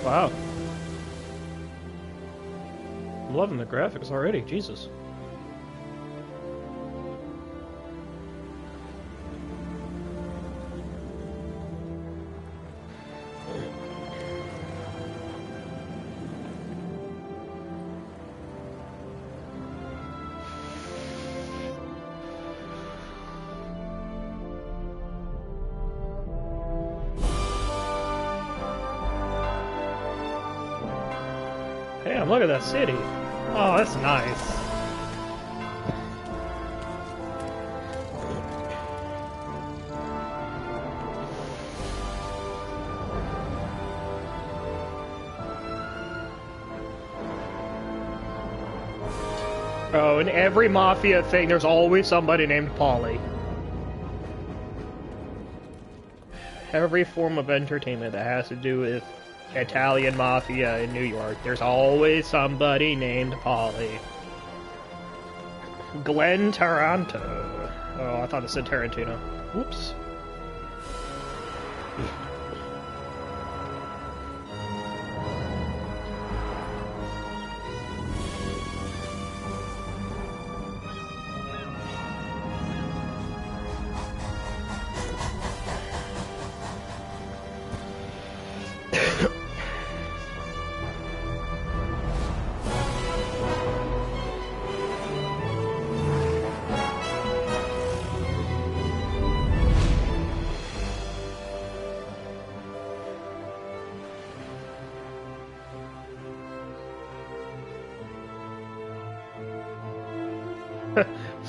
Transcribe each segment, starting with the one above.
Wow. I'm loving the graphics already, Jesus. Damn, look at that city. Oh, that's nice. Oh, in every Mafia thing, there's always somebody named Paulie. Every form of entertainment that has to do with Italian Mafia in New York, there's always somebody named Paulie. Glenn Taranto. Oh, I thought it said Tarantino. Whoops.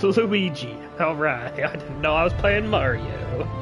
Luigi. Alright, I didn't know I was playing Mario.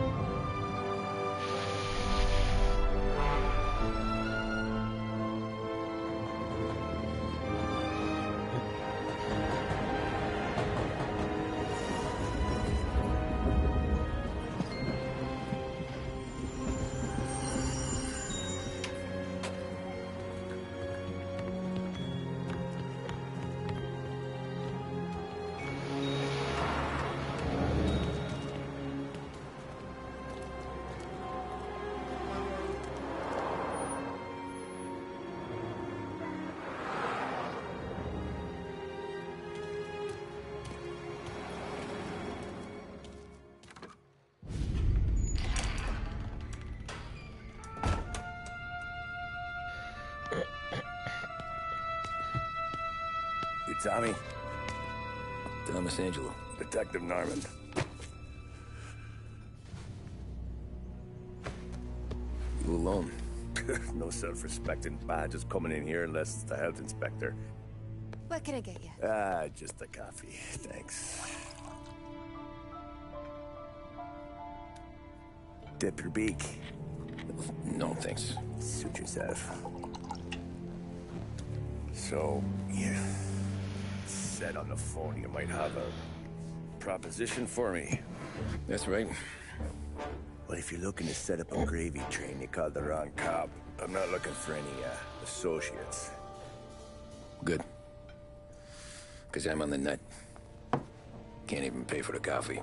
You Tommy? Thomas Angelo. Detective Norman. You alone? No self-respecting badges coming in here unless it's the health inspector. What can I get you? Just a coffee. Thanks. Dip your beak. No, thanks. Suit yourself. So, you said on the phone you might have a proposition for me. That's right. Well, if you're looking to set up a gravy train, you called the wrong cop. I'm not looking for any, associates. Good. Because I'm on the nut. Can't even pay for the coffee.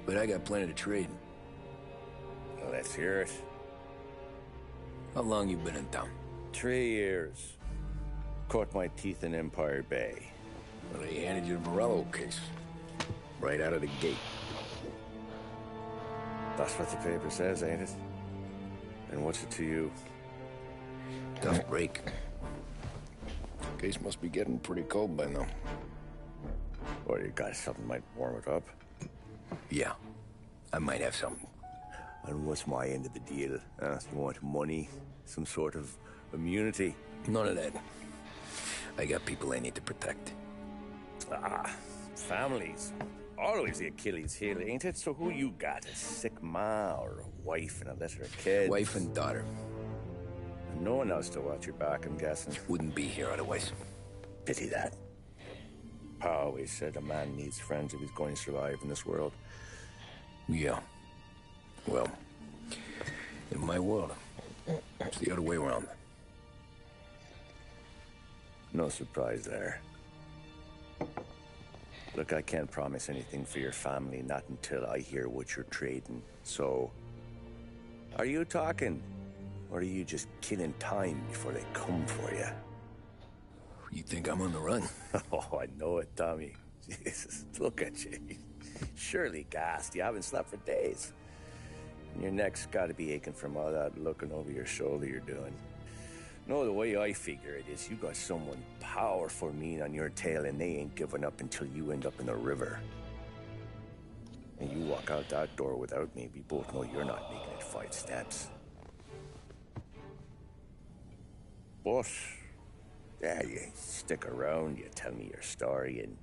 But I got plenty to trade. Well, let's hear it. How long you been in town? 3 years. Caught my teeth in Empire Bay. Well, they handed you the Morello case. Right out of the gate. That's what the paper says, ain't it? And what's it to you? Tough break. Case must be getting pretty cold by now. Or you got something might warm it up? Yeah, I might have something. And what's my end of the deal? You want money? Some sort of immunity? None of that. I got people I need to protect. Families. Always the Achilles heel, ain't it? So who you got? A sick ma or a wife and a litter of kids? Wife and daughter. And no one else to watch your back, I'm guessing. Wouldn't be here otherwise. Pity that. Pa always said a man needs friends if he's going to survive in this world. Yeah. Well, in my world, it's the other way around. No surprise there. Look, I can't promise anything for your family, not until I hear what you're trading. So, are you talking Or are you just killing time before they come for you? You think I'm on the run? Oh, I know it, Tommy. Jesus, look at you. Surely gassed. You haven't slept for days. And your neck's got to be aching from all that looking over your shoulder you're doing. No, the way I figure it is you got someone powerful mean on your tail and they ain't giving up until you end up in the river. And you walk out that door without me, we both know you're not making it 5 steps. But, yeah, you stick around, you tell me your story, and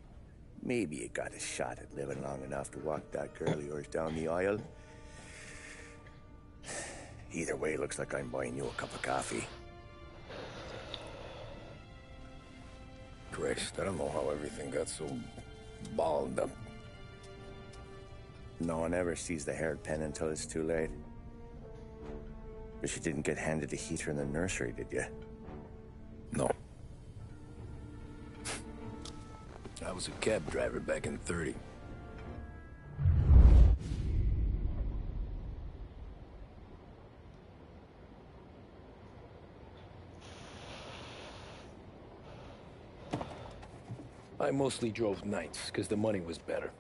maybe you got a shot at living long enough to walk that girl of yours down the aisle. Either way, looks like I'm buying you a cup of coffee. Christ, I don't know how everything got so balled up. No one ever sees the haired pen until it's too late. But you didn't get handed a heater in the nursery, did you? No. I was a cab driver back in '30. I mostly drove nights, because the money was better.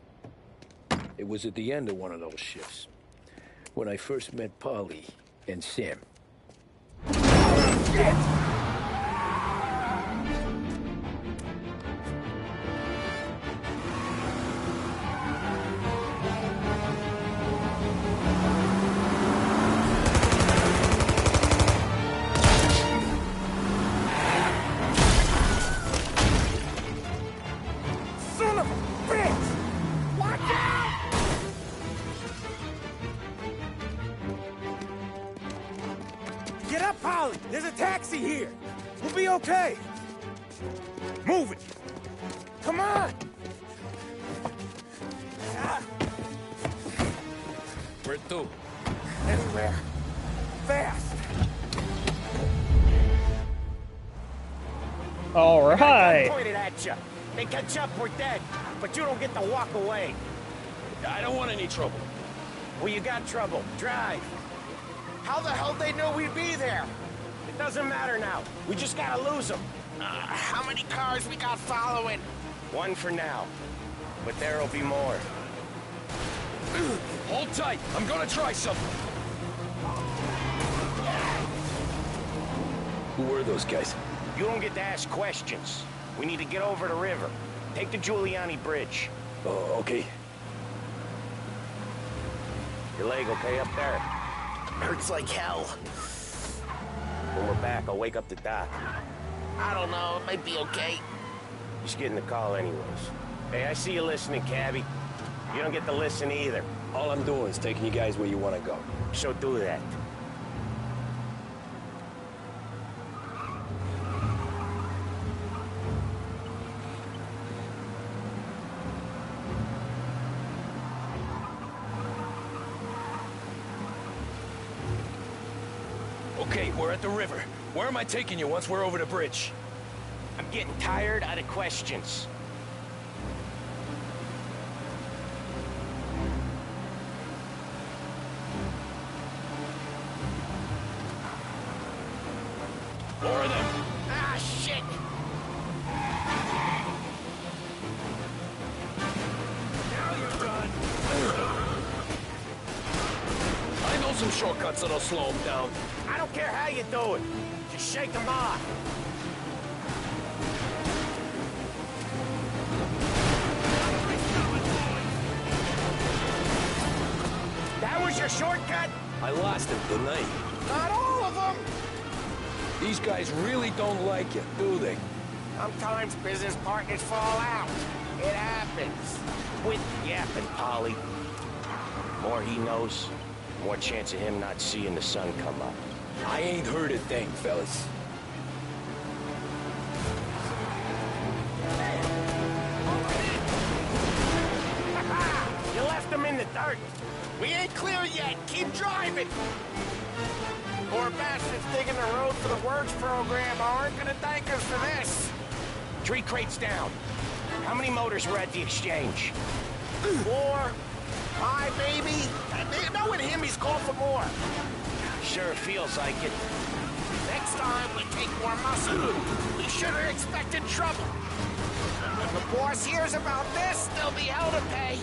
It was at the end of one of those shifts, when I first met Polly and Sam. Shit! Get up, Polly! There's a taxi here! We'll be okay! Move it! Come on! Where to? Anywhere. Fast! All right. Pointed at you. They catch up, we're dead. But you don't get to walk away. I don't want any trouble. Well, you got trouble. Drive. How the hell they know we'd be there? It doesn't matter now. We just gotta lose them. How many cars we got following? One for now. But there'll be more. Hold tight. I'm gonna try something. Who were those guys? You don't get to ask questions. We need to get over the river. Take the Giuliani Bridge. Oh, okay. Your leg okay up there? Hurts like hell. When we're back, I'll wake up the doc. I don't know, it might be okay. Just getting the call anyways. Hey, I see you listening, cabbie. You don't get to listen either. All I'm doing is taking you guys where you want to go. So do that. Okay, we're at the river. Where am I taking you once we're over the bridge? I'm getting tired out of questions. More of them. Ah, shit! Now you're done. I know some shortcuts that'll slow them down. I don't care how you do it. Just shake them off. That was your shortcut? I lost him, didn't I? Not all of them. These guys really don't like you, do they? Sometimes business partners fall out. It happens. Quit yapping, Polly. More he knows, more chance of him not seeing the sun come up. I ain't heard a thing, fellas. You left him in the dirt. We ain't clear yet, keep driving! Poor bastards digging the road for the works program aren't gonna thank us for this. 3 crates down. How many motors were at the exchange? 4, 5 maybe? Knowing him, he's called for more. Sure feels like it. Next time we take more muscle, we should have expected trouble. When the boss hears about this, there'll be hell to pay.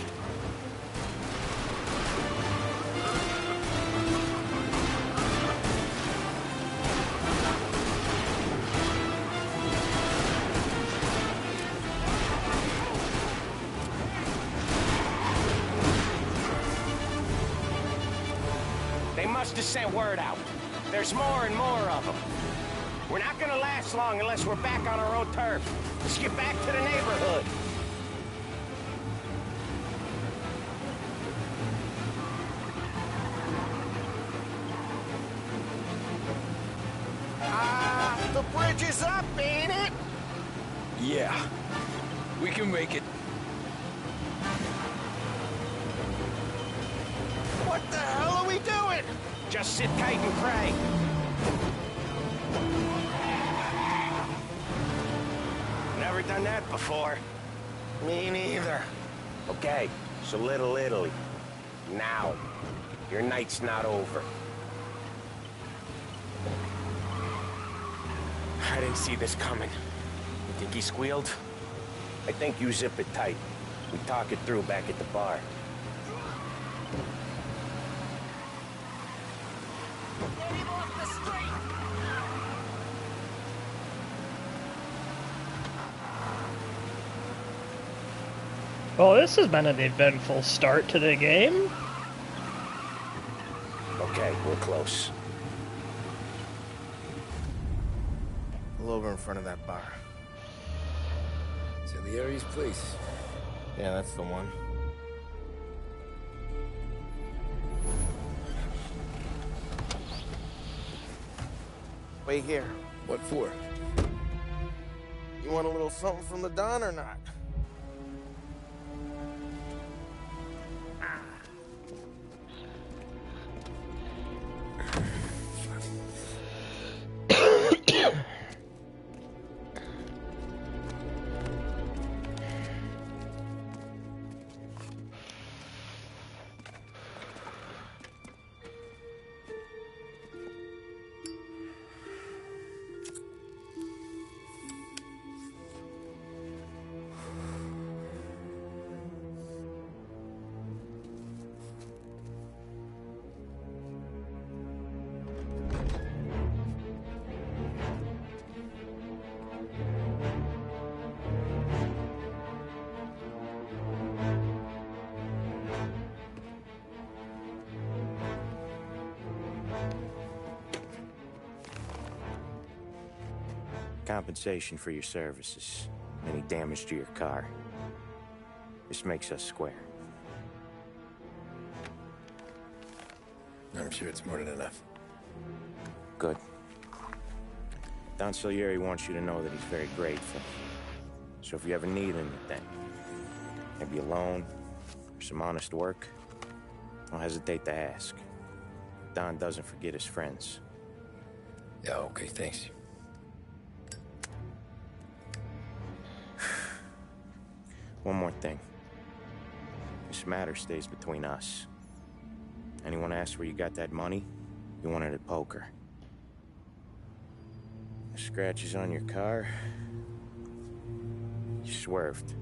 They must have sent word out. There's more and more of them. We're not gonna last long unless we're back on our own turf. Let's get back to the neighborhood. The bridge is up, ain't it? Yeah. We can make it. What the hell are we doing? Just sit tight and pray. Never done that before. Me neither. Okay, so Little Italy. Now. Your night's not over. I didn't see this coming. You think he squealed? I think you zip it tight. We talk it through back at the bar. Get him off the street! Well, this has been an eventful start to the game. Okay, we're close. Pull over in front of that bar. Salieri's place. Yeah, that's the one. Wait here. What for? You want a little something from the Don or not? Compensation for your services. Any damage to your car. This makes us square. I'm sure it's more than enough. Good. Don Salieri wants you to know that he's very grateful. So if you ever need anything, maybe a loan, or some honest work, don't hesitate to ask. Don doesn't forget his friends. Yeah, okay, thanks. One more thing. This matter stays between us. Anyone asks where you got that money, you won it at poker. The scratches on your car, you swerved.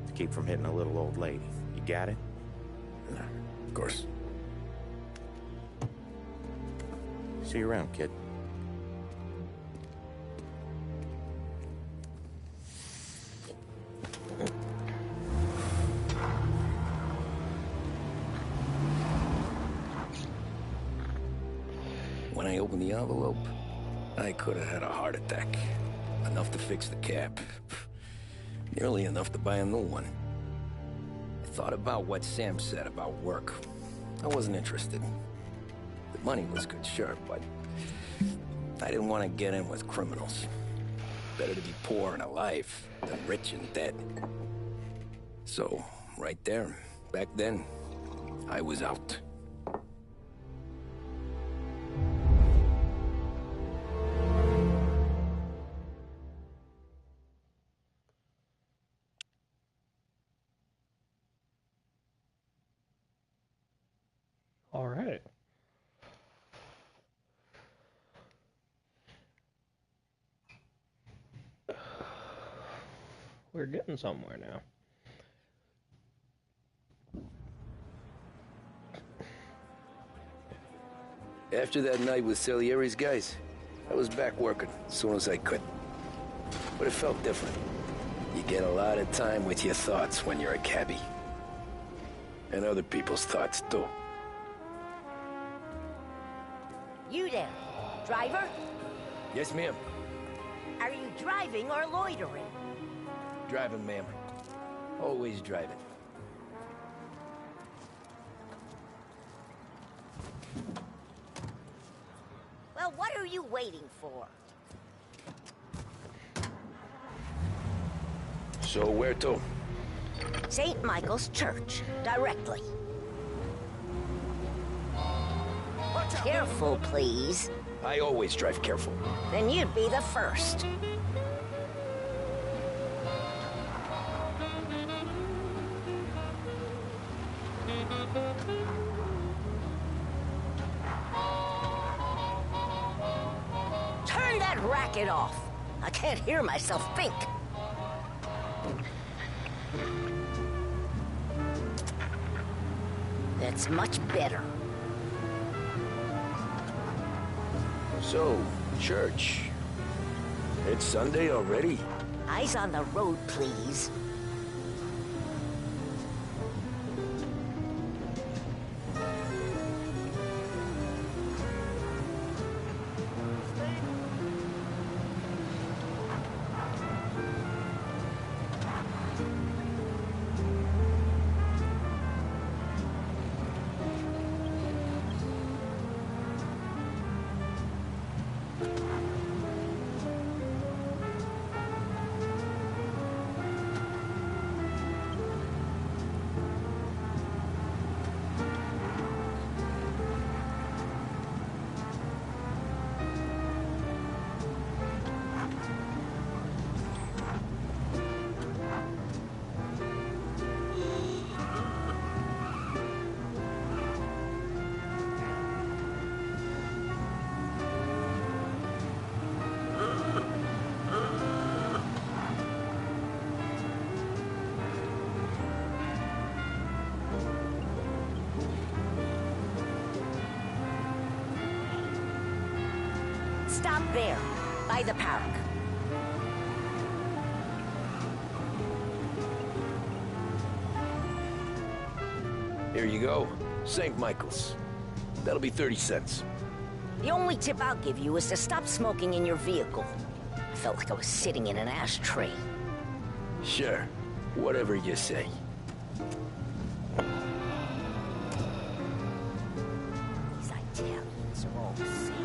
To keep from hitting a little old lady. You got it? Yeah, of course. See you around, kid. When I opened the envelope, I could have had a heart attack. Enough to fix the cap. Nearly enough to buy a new one. I thought about what Sam said about work. I wasn't interested. The money was good, sure, but I didn't want to get in with criminals. Better to be poor and alive than rich and dead. So, right there, back then, I was out. All right. we're getting somewhere now. After that night with Salieri's guys, I was back working as soon as I could. But it felt different. You get a lot of time with your thoughts when you're a cabbie. And other people's thoughts, too. You there, driver? Yes, ma'am. Are you driving or loitering? Driving, ma'am. Always driving. Well, what are you waiting for? So where to? St. Michael's Church, directly. Careful, please. I always drive careful. Then you'd be the first. Turn that racket off. I can't hear myself think. That's much better. So, church. It's Sunday already? Eyes on the road, please. Stop there, by the park. Here you go. St. Michael's. That'll be 30 cents. The only tip I'll give you is to stop smoking in your vehicle. I felt like I was sitting in an ashtray. Sure. Whatever you say. These Italians are all the same.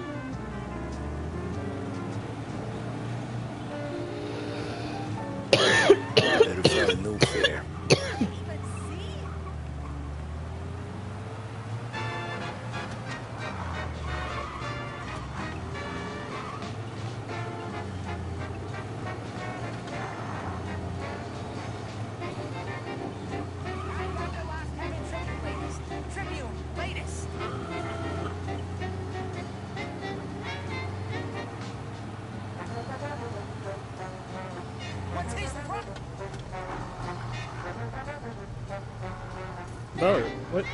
Better find a new fare. Oh, what?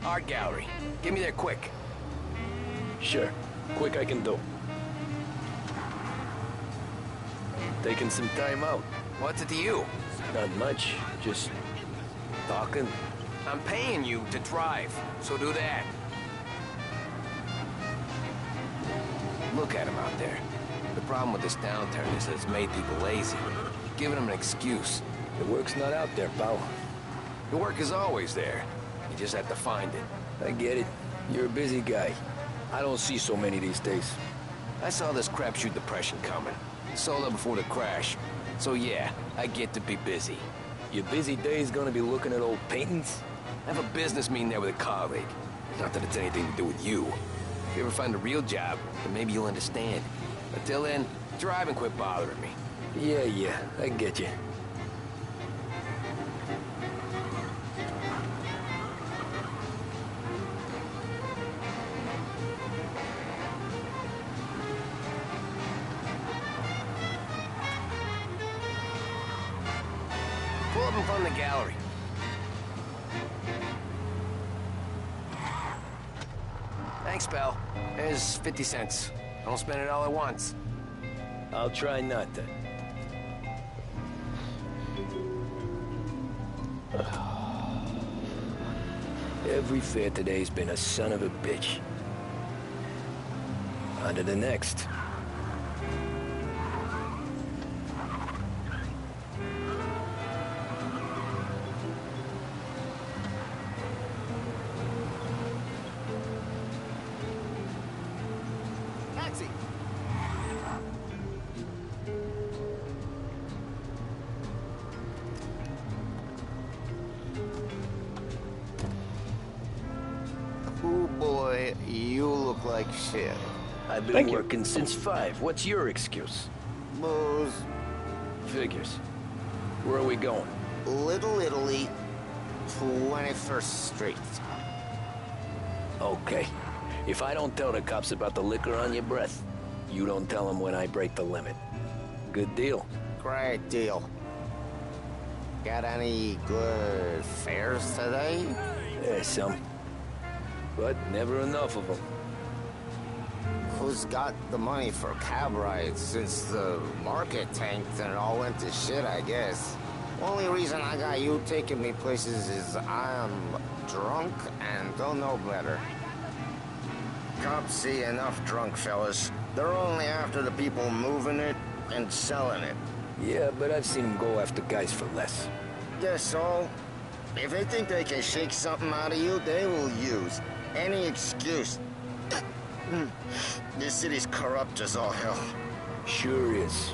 Art gallery. Get me there quick. Sure. Quick I can do. Taking some time out. What's it to you? Not much. Just talking. I'm paying you to drive, so do that. Look at him out there. The problem with this downturn is that it's made people lazy. Giving them an excuse. The work's not out there, pal. The work is always there. You just have to find it. I get it. You're a busy guy. I don't see so many these days. I saw this crapshoot depression coming. Sold up before the crash. So yeah, I get to be busy. Your busy day's gonna be looking at old paintings? I have a business meeting there with a colleague. Not that it's anything to do with you. If you ever find a real job, then maybe you'll understand. Until then, drive and quit bothering me. Yeah, I get you. Pull up in front of the gallery. Thanks, pal. Here's 50 cents. Don't spend it all at once. I'll try not to. Every fare today's been a son of a bitch. On to the next. Taxi! Oh boy, you look like shit. I've been Thank you. working since 5. What's your excuse? Booze. Figures. Where are we going? Little Italy, 21st Street. Okay. If I don't tell the cops about the liquor on your breath, you don't tell them when I break the limit. Good deal. Great deal. Got any good fares today? There's some. But never enough of them. Who's got the money for cab rides since the market tanked and it all went to shit, I guess? Only reason I got you taking me places is I'm drunk and don't know better. Cops see enough drunk fellas. They're only after the people moving it and selling it. Yeah, but I've seen them go after guys for less. Guess so. If they think they can shake something out of you, they will use any excuse. This city's corrupt as all hell. Sure is.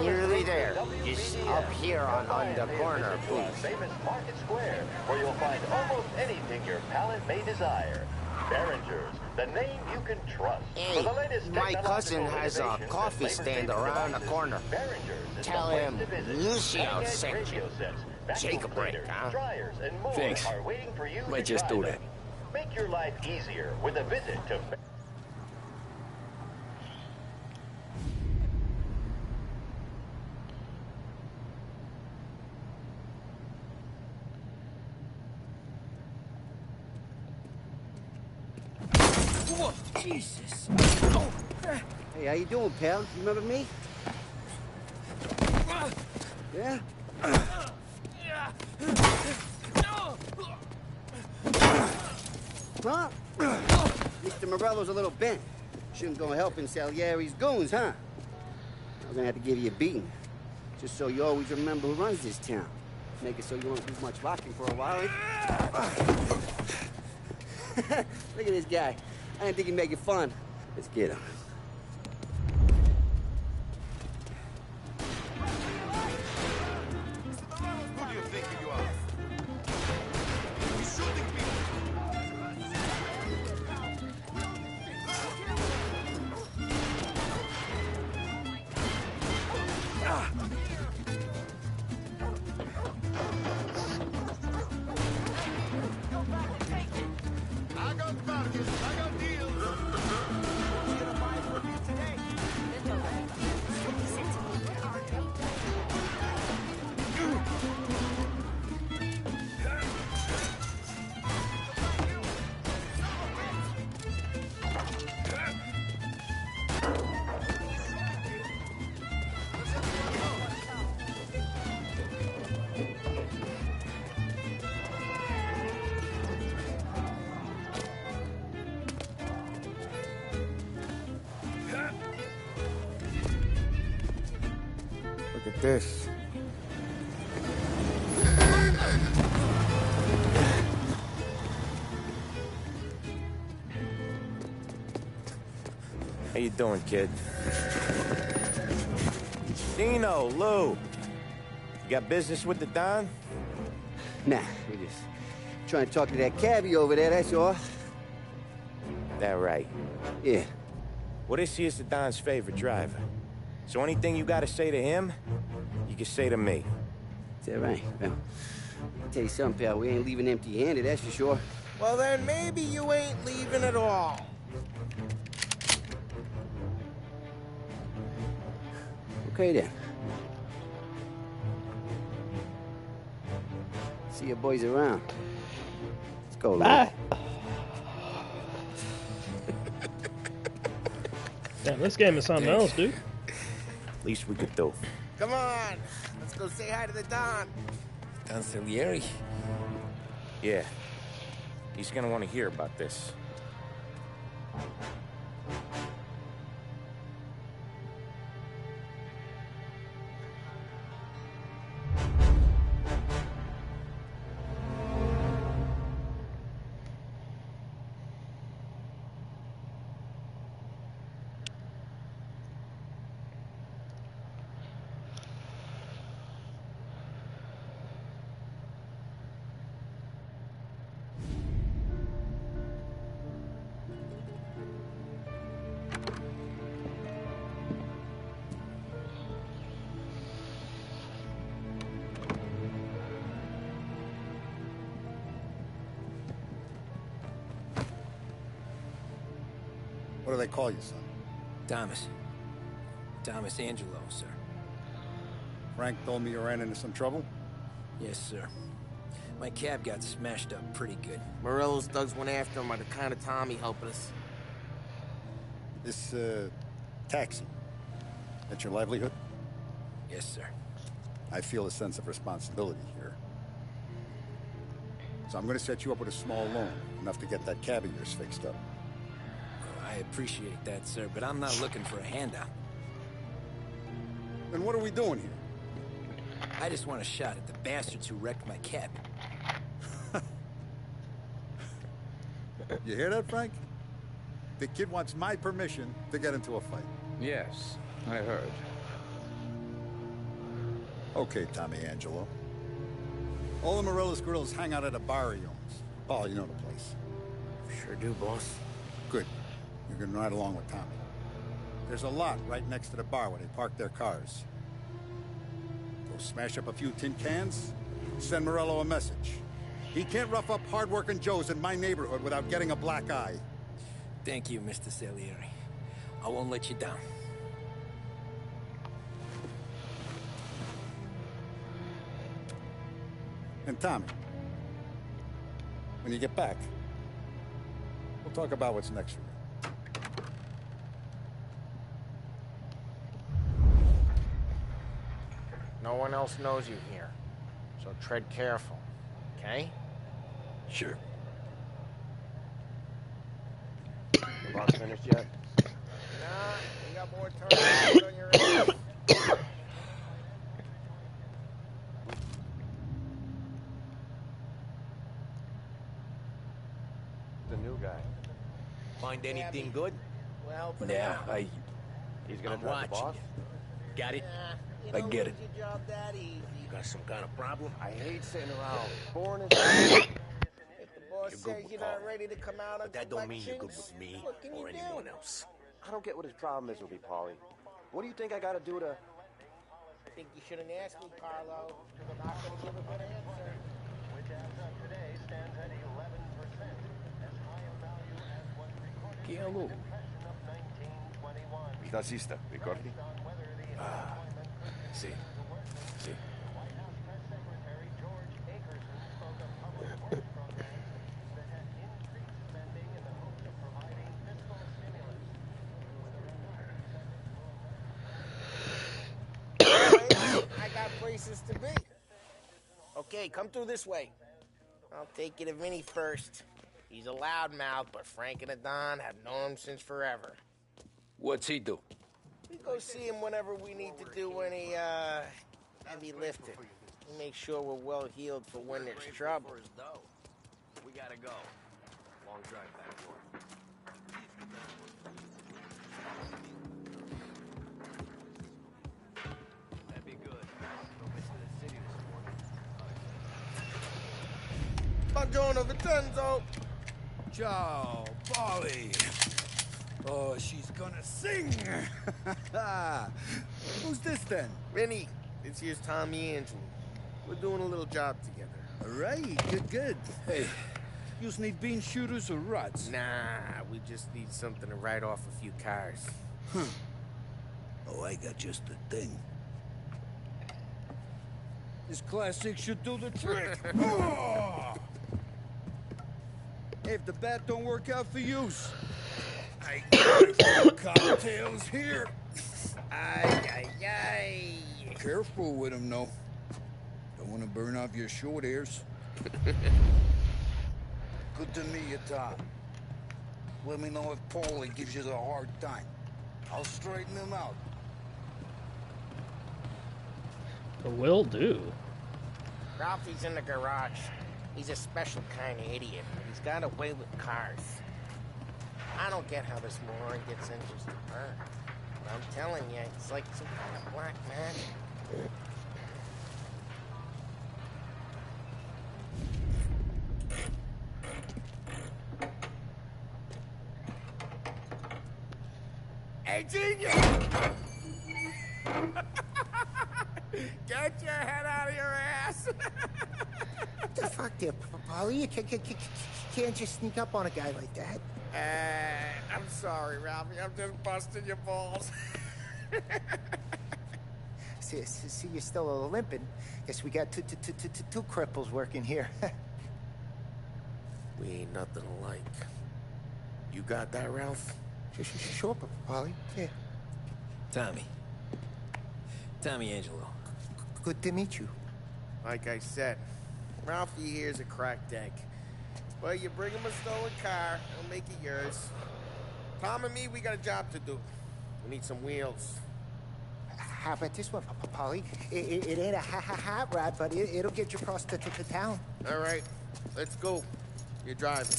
Nearly there. Just up here on the corner, please. Famous Market Square, where you'll find almost anything your palate may desire. Behringer's, the name you can trust. Hey, For the latest my cousin technological has a innovations coffee and stand flavor-saving around the devices, corner. Behringer's is Tell the place him to visit. Lucy out Cutting-edge sent radio you. sets, vacuum Take a break, cleaners, huh? dryers, and more Thanks. are waiting for you Might to just try do them. that. Make your life easier with a visit to Jesus. Hey, how you doing, pal? You remember me? Yeah? Huh? Mr. Morello's a little bent. Shouldn't go helping Salieri's goons, huh? I'm gonna have to give you a beating. Just so you always remember who runs this town. Make it so you won't do much rocking for a while. Look at this guy. I didn't think he'd make it fun. Let's get him. Who do you think you are? He's shooting people. I got bargains. I got deals. Look at this. How you doing, kid? Dino, Lou. You got business with the Don? Nah, we just trying to talk to that cabbie over there, that's all. That right. Yeah. Well, this here's the Don's favorite driver. So anything you gotta say to him, you can say to me. Is that right? Well, I'll tell you something, pal. We ain't leaving empty-handed, that's for sure. Well, then maybe you ain't leaving at all. Okay, then. See your boys around. Let's go, Lou. Bye. Damn, this game is something else, dude. Least we could do. Come on, let's go say hi to the Don. Don Salieri? Yeah. He's gonna want to hear about this. What do they call you, son? Thomas. Thomas Angelo, sir. Frank told me you ran into some trouble? Yes, sir. My cab got smashed up pretty good. Morello's thugs went after him by the kind of Tommy helping us. This, taxi. That's your livelihood? Yes, sir. I feel a sense of responsibility here. So I'm gonna set you up with a small loan, enough to get that cab of yours fixed up. I appreciate that, sir, but I'm not looking for a handout. Then what are we doing here? I just want a shot at the bastards who wrecked my cab. You hear that, Frank? The kid wants my permission to get into a fight. Yes, I heard. Okay, Tommy Angelo. All the Morello's girls hang out at a bar he owns. Paul, you know the place. Sure do, boss. Good. You can ride along with Tommy. There's a lot right next to the bar where they park their cars. Go smash up a few tin cans, send Morello a message. He can't rough up hard-working Joes in my neighborhood without getting a black eye. Thank you, Mr. Salieri. I won't let you down. And Tommy, when you get back, we'll talk about what's next for you. No one else knows you here, so tread careful, okay? Sure. The boss finished yet? Nah, you got more turns on your ass. The new guy. Find anything good? Well, Yeah, He's gonna I'm drive the boss? watching you. Got it? I get it. Your job that easy. You got some kind of problem? I hate sitting around. Boring as If the boss You're good says with you're not Paul. ready to come out But that don't mean you're good with me what can or you anyone do? else. I don't get what his problem is with me, Paulie. What do you think I gotta do to... I think you shouldn't ask me, Carlo. I'm not gonna give a good answer. Which as of today stands at 11%, as high a value as was recorded ¿Qué during hago? the Depression of 1921. Taxista, ricordi? Sí. Sí. White House Press Secretary George Akerson spoke of public works programs that had increased spending in the hopes of providing fiscal stimulus. I got places to be. Okay, come through this way. I'll take you to Vinny first. He's a loudmouth, but Frank and the Don have known him since forever. What's he do? We go see him whenever we need to do any, heavy lifting. We make sure we're well healed for when there's trouble. We gotta go. Long drive back north. That'd be good. Go visit the city this morning. Buongiorno, Vincenzo. Ciao, Polly. Oh, she's gonna sing. Who's this then? Vinny, this here's Tommy Angelo. We're doing a little job together. All right, good. Hey, you need bean shooters or rods? Nah, we just need something to write off a few cars. Huh. Oh, I got just the thing. This classic should do the trick. Oh! Hey, if the bat don't work out for you, I got a few cocktails here. Ay. Careful with them, though. Don't want to burn off your short hairs. Good to meet you, Tom. Let me know if Paulie gives you the hard time. I'll straighten him out. Will do. Ralphie's in the garage. He's a special kind of idiot, but he's got a way with cars. I don't get how this moron gets interested in her. But I'm telling you, it's like some kind of black magic. Hey, genius! Get your head out of your ass! What the fuck there, Polly? You can't just sneak up on a guy like that. I'm sorry, Ralphie. I'm just busting your balls. See, you're still limping. Guess we got two cripples working here. We ain't nothing alike. You got that, Ralph? Sure, Polly. Yeah. Tommy Angelo. Good to meet you. Like I said, Ralphie here's a cracked egg. Well, you bring him a stolen car, he'll make it yours. Tom and me, we got a job to do. We need some wheels. How about this one, Polly? It ain't a hot rod, but it'll get you across to town. All right, let's go. You're driving.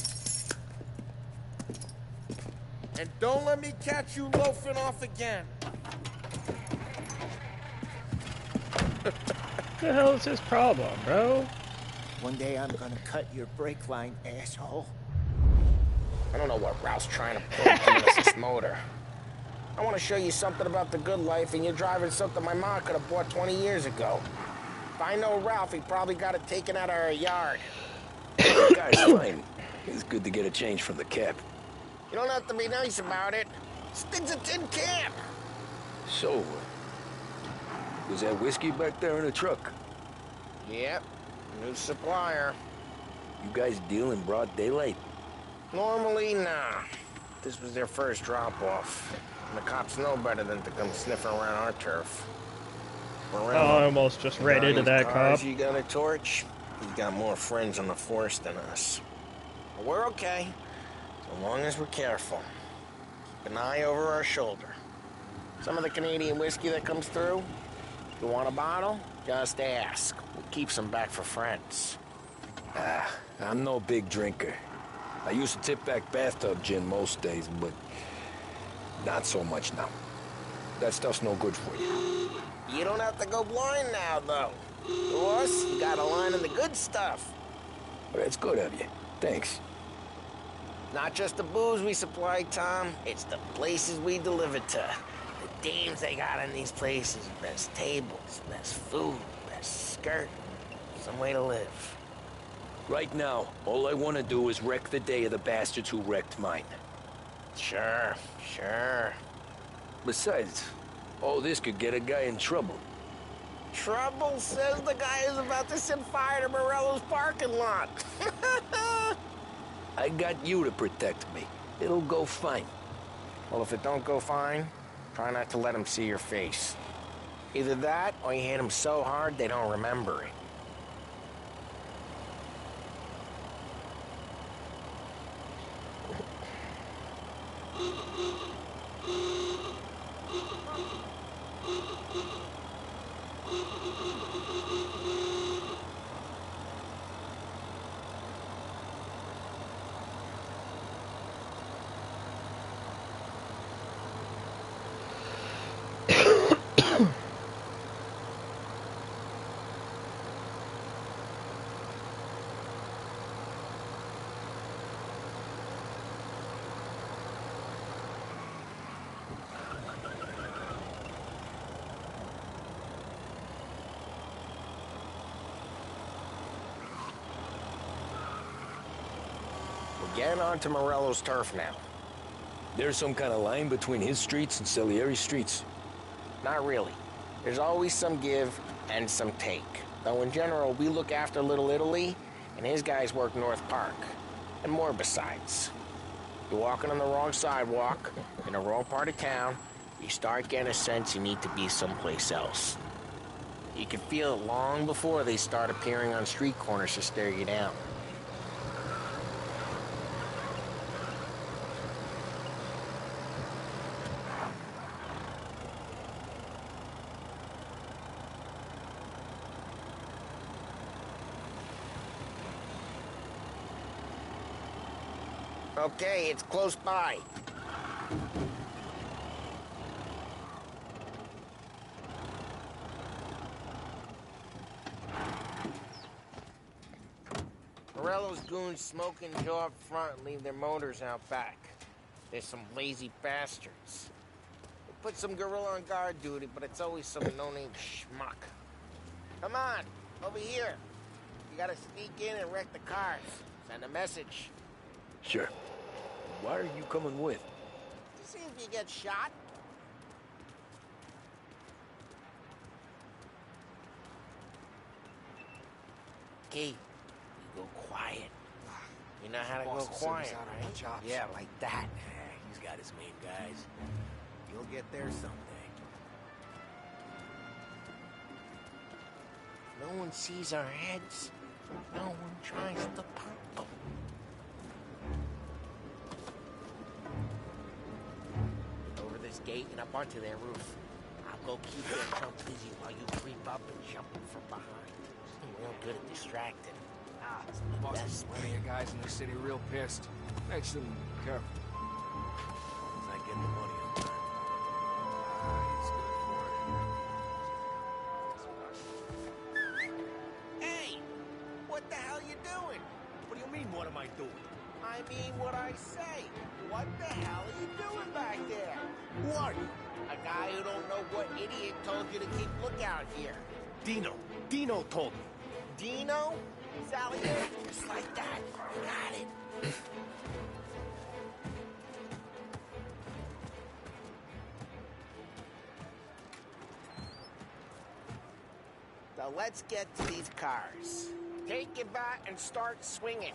And don't let me catch you loafing off again. What the hell is his problem, bro? One day I'm gonna cut your brake line, asshole. I don't know what Ralph's trying to pull into this motor. I want to show you something about the good life, and you're driving something my mom could have bought 20 years ago. If I know Ralph, he probably got it taken out of our yard. Guy's fine. It's good to get a change from the cap. You don't have to be nice about it. Stig's a tin can. So, was that whiskey back there in the truck? Yep, new supplier. You guys deal in broad daylight? Normally, nah. This was their first drop-off. And the cops know better than to come sniffing around our turf. I almost just ran into that cop. You got a torch? He's got more friends on the force than us. But we're okay, so long as we're careful. Keep an eye over our shoulder. Some of the Canadian whiskey that comes through, if you want a bottle, just ask. We'll keep some back for friends. I'm no big drinker. I used to tip back bathtub gin most days, but not so much now. That stuff's no good for you. You don't have to go blind now, though. To us, you got a line of the good stuff. Well, that's good of you. Thanks. Not just the booze we supply, Tom. It's the places we deliver to. The dames they got in these places. Best tables, best food, best skirt. Some way to live. Right now, all I want to do is wreck the day of the bastards who wrecked mine. Sure. Besides, all this could get a guy in trouble. Trouble, says the guy who's about to set fire to Morello's parking lot. I got you to protect me. It'll go fine. Well, if it don't go fine, try not to let them see your face. Either that, or you hit them so hard they don't remember it. We're getting onto Morello's turf now. There's some kind of line between his streets and Salieri's streets? Not really. There's always some give and some take. Though in general, we look after Little Italy, and his guys work North Park. And more besides. You're walking on the wrong sidewalk, in the wrong part of town, you start getting a sense you need to be someplace else. You can feel it long before they start appearing on street corners to stare you down. Okay, it's close by. Morello's goons smoke and Joe up front and leave their motors out back. There's some lazy bastards. They put some gorilla on guard duty, but it's always some no-name schmuck. Come on, over here. You gotta sneak in and wreck the cars. Send a message. Sure. Why are you coming with? To see if you get shot. Okay, you go quiet. You know how to go quiet, right? Yeah, like that. He's got his main guys. You'll get there someday. No one sees our heads. No one tries to pop them. Over this gate and up onto their roof. I'll go keep their chump busy while you creep up and jump them from behind. I'm real good at distracting. The boss is plenty of guys in the city real pissed. Makes them careful. As long as I get the money on time. He's good for it. Hey! What the hell you doing? What do you mean, what am I doing? I mean what I say. What the hell are you doing back there? Who are you? A guy who don't know what idiot told you to keep lookout here. Dino. Dino told me. Dino? Sally, just like that. You got it. So let's get to these cars. Take your bat and start swinging.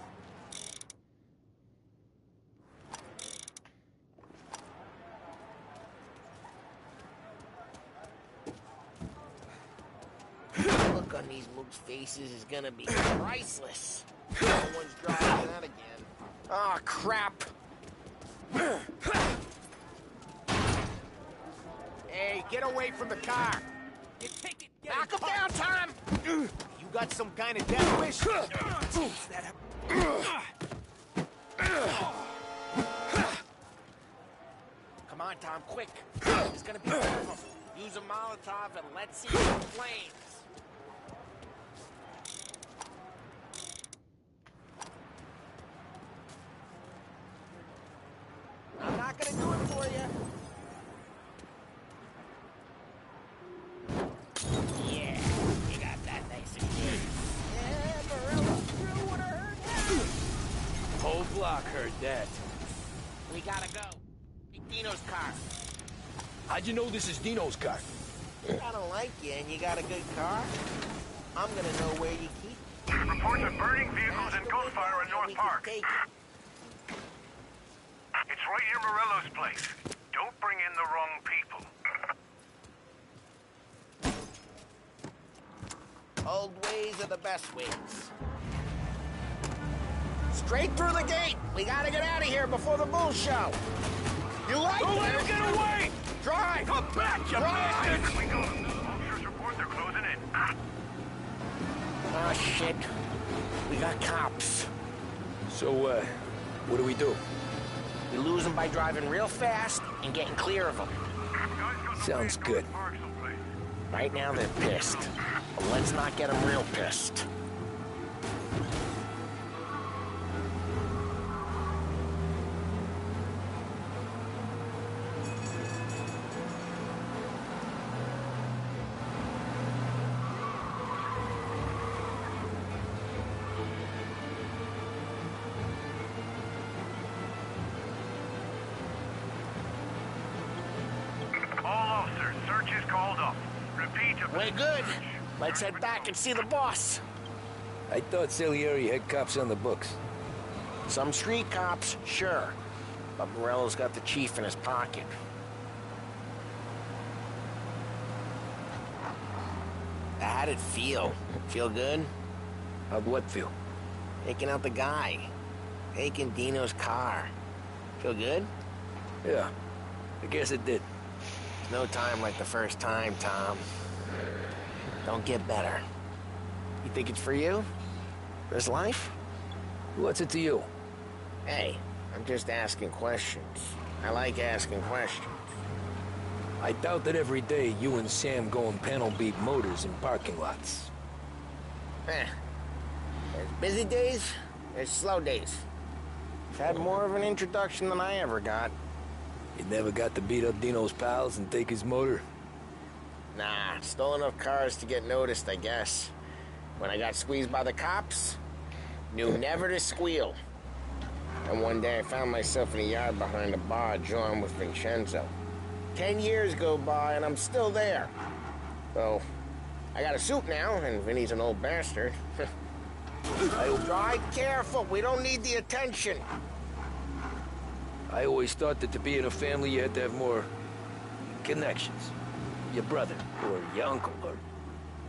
Look on these mooks' faces is gonna be priceless. No one's driving that again. Oh, crap. Hey, get away from the car. You take it. Knock him down, Tom! You got some kind of death wish? Come on, Tom, quick. There's gonna be more of them. Use a Molotov and let's see some flames. I'm not gonna do it for you. Yeah, you got that nice and good. Yeah, Morello's crew would have heard that. Whole block heard that. We gotta go. Take Dino's car. How'd you know this is Dino's car? I don't like you and you got a good car. I'm gonna know where you keep it. Reports of burning vehicles and gunfire in North Park. It's right near Morello's place. Don't bring in the wrong people. Old ways are the best ways. Straight through the gate. We gotta get out of here before the bull show. You like Don't this? let him get away! Drive! Come back, you Drive! bastard! We go. Officers report they're closing in. shit. We got cops. So, what do we do? We lose them by driving real fast and getting clear of them. Sounds good. Right now they're pissed. But let's not get them real pissed. All officers, search is called off. Repeat. We're good. Let's head back and see the boss. I thought Salieri had cops on the books. Some street cops, sure. But Morello's got the chief in his pocket. How'd it feel? Feel good? How'd what feel? Taking out the guy. Taking Dino's car. Feel good? Yeah, I guess it did. No time like the first time, Tom. Don't get better. You think it's for you? This life? What's it to you? Hey, I'm just asking questions. I like asking questions. I doubt that every day you and Sam go and panel beat motors in parking lots. There's busy days, there's slow days. I've had more of an introduction than I ever got. You never got to beat up Dino's pals and take his motor? Nah, stole enough cars to get noticed, I guess. When I got squeezed by the cops, knew never to squeal. And one day I found myself in a yard behind a bar drawing with Vincenzo. 10 years go by and I'm still there. So, I got a suit now, and Vinny's an old bastard. Drive careful, we don't need the attention. I always thought that to be in a family you had to have more connections. Your brother, or your uncle, or...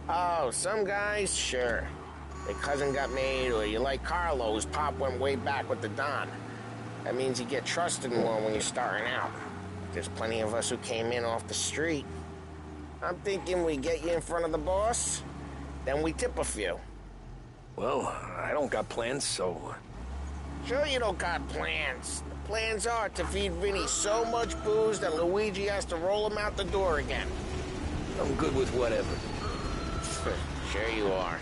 Oh, some guys, sure. Their cousin got made, or you like Carlos, Pop went way back with the Don. That means you get trusted more when you're starting out. There's plenty of us who came in off the street. I'm thinking we get you in front of the boss, then we tip a few. Well, I don't got plans, so... Sure you don't got plans. The plans are to feed Vinny so much booze that Luigi has to roll him out the door again. I'm good with whatever. Sure you are.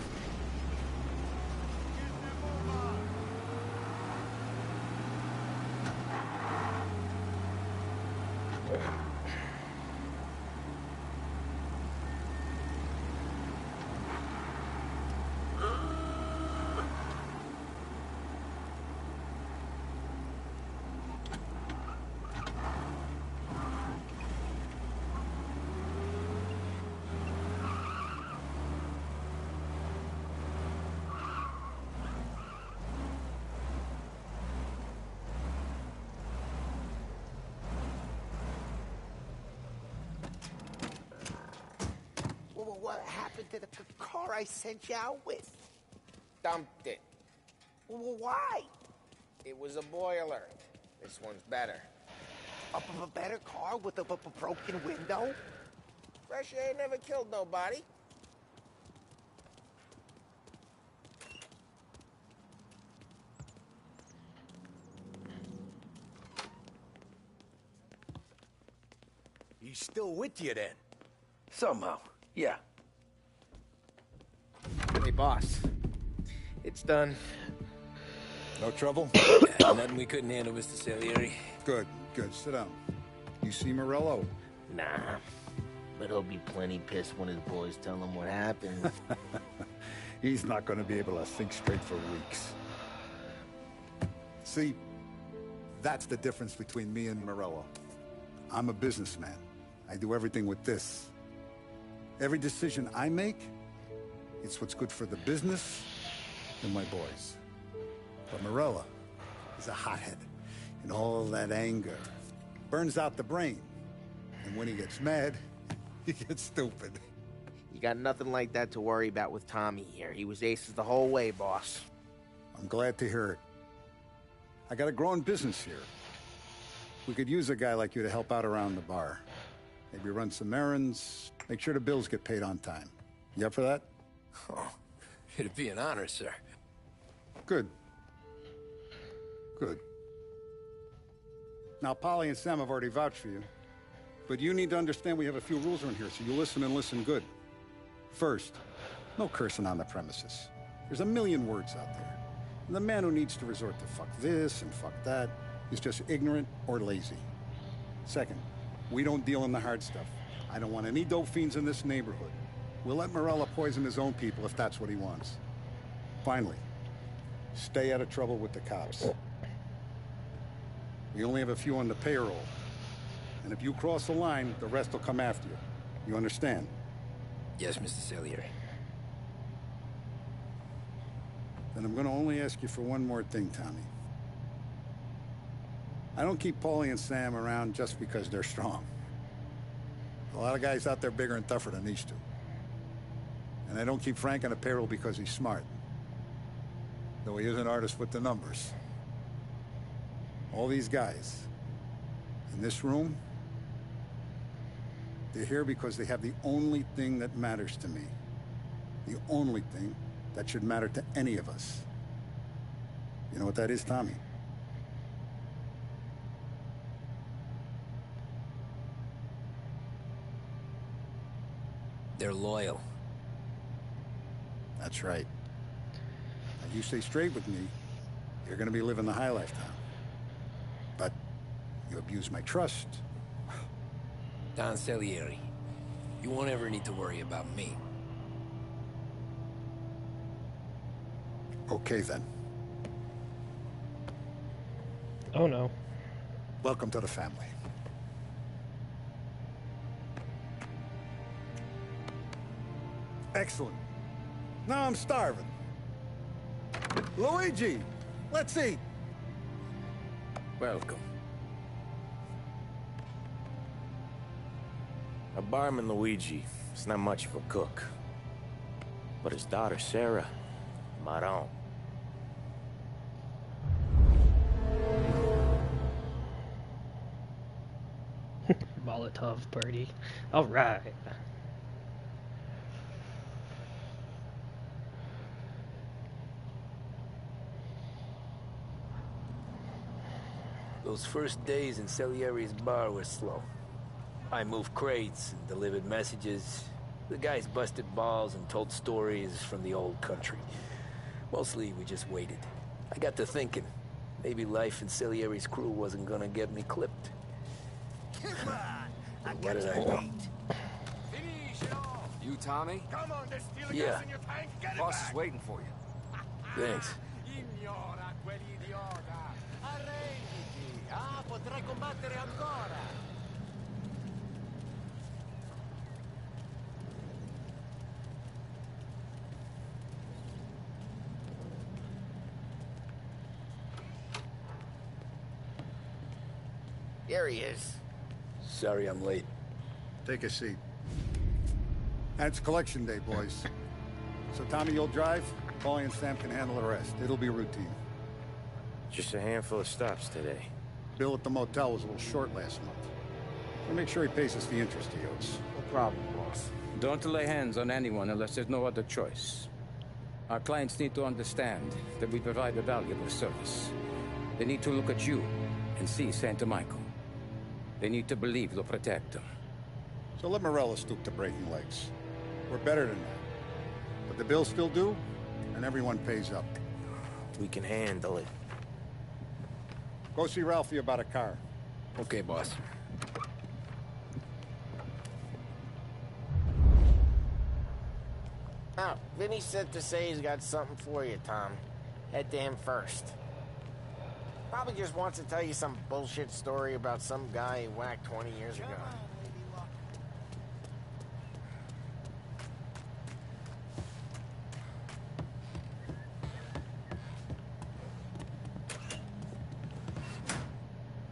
What happened to the car I sent you out with? Dumped it. Why? It was a boiler. This one's better. A better car with a broken window? Fresh air never killed nobody. He's still with you, then? Somehow, yeah. Hey, boss. It's done. No trouble? Nothing we couldn't handle, Mr. Salieri. Good, good. Sit down. You see Morello? Nah, but he'll be plenty pissed when his boys tell him what happened. He's not going to be able to think straight for weeks. See, that's the difference between me and Morello. I'm a businessman. I do everything with this. Every decision I make, it's what's good for the business and my boys. But Morello is a hothead, and all that anger burns out the brain. And when he gets mad, he gets stupid. You got nothing like that to worry about with Tommy here. He was aces the whole way, boss. I'm glad to hear it. I got a growing business here. We could use a guy like you to help out around the bar. Maybe run some errands, make sure the bills get paid on time. You up for that? Oh, It'd be an honor, sir. Good. Good. Now, Polly and Sam have already vouched for you. But you need to understand we have a few rules around here, so you listen and listen good. First, no cursing on the premises. There's a million words out there. And the man who needs to resort to fuck this and fuck that is just ignorant or lazy. Second, we don't deal in the hard stuff. I don't want any dope fiends in this neighborhood. We'll let Morello poison his own people if that's what he wants. Finally, stay out of trouble with the cops. We only have a few on the payroll. And if you cross the line, the rest will come after you. You understand? Yes, Mr. Salieri. Then I'm gonna only ask you for one more thing, Tommy. I don't keep Paulie and Sam around just because they're strong. A lot of guys out there bigger and tougher than these two. And I don't keep Frank on the payroll because he's smart. Though he is an artist with the numbers. All these guys in this room, they're here because they have the only thing that matters to me. The only thing that should matter to any of us. You know what that is, Tommy? They're loyal. That's right. Now you stay straight with me, you're gonna be living the high life, Tom. But you abuse my trust. Don Salieri, you won't ever need to worry about me. Okay, then. Oh, no. Welcome to the family. Excellent. Now I'm starving. Luigi, let's eat. Welcome. A barman, Luigi, is not much of a cook. But his daughter, Sarah, Maron. Molotov party. All right. Those first days in Salieri's bar were slow. I moved crates and delivered messages. The guys busted balls and told stories from the old country. Mostly, we just waited. I got to thinking, maybe life in Salieri's crew wasn't gonna get me clipped. Come on! I What got did you I do? beat. Finish it off! You, Tommy? Come on, there's still Yeah. gas in your tank. Get it Boss back. is waiting for you. Thanks. Ignora quell'idiota. Arrenditi. Ah, potrai combattere ancora. Here he is. Sorry I'm late. Take a seat. And it's collection day, boys. So Tommy, you'll drive. Paulie and Sam can handle the rest. It'll be routine. Just a handful of stops today. Bill at the motel was a little short last month. We'll make sure he pays us the interest he owes. No problem, boss. Don't lay hands on anyone unless there's no other choice. Our clients need to understand that we provide a valuable service. They need to look at you and see Santa Michael. They need to believe you'll protect them. So let Morello stoop to breaking legs. We're better than that. But the bill's still due, and everyone pays up. We can handle it. Go see Ralphie about a car. Okay, boss. Oh, Vinny said to say he's got something for you, Tom. Head to him first. Probably just wants to tell you some bullshit story about some guy he whacked 20 years ago.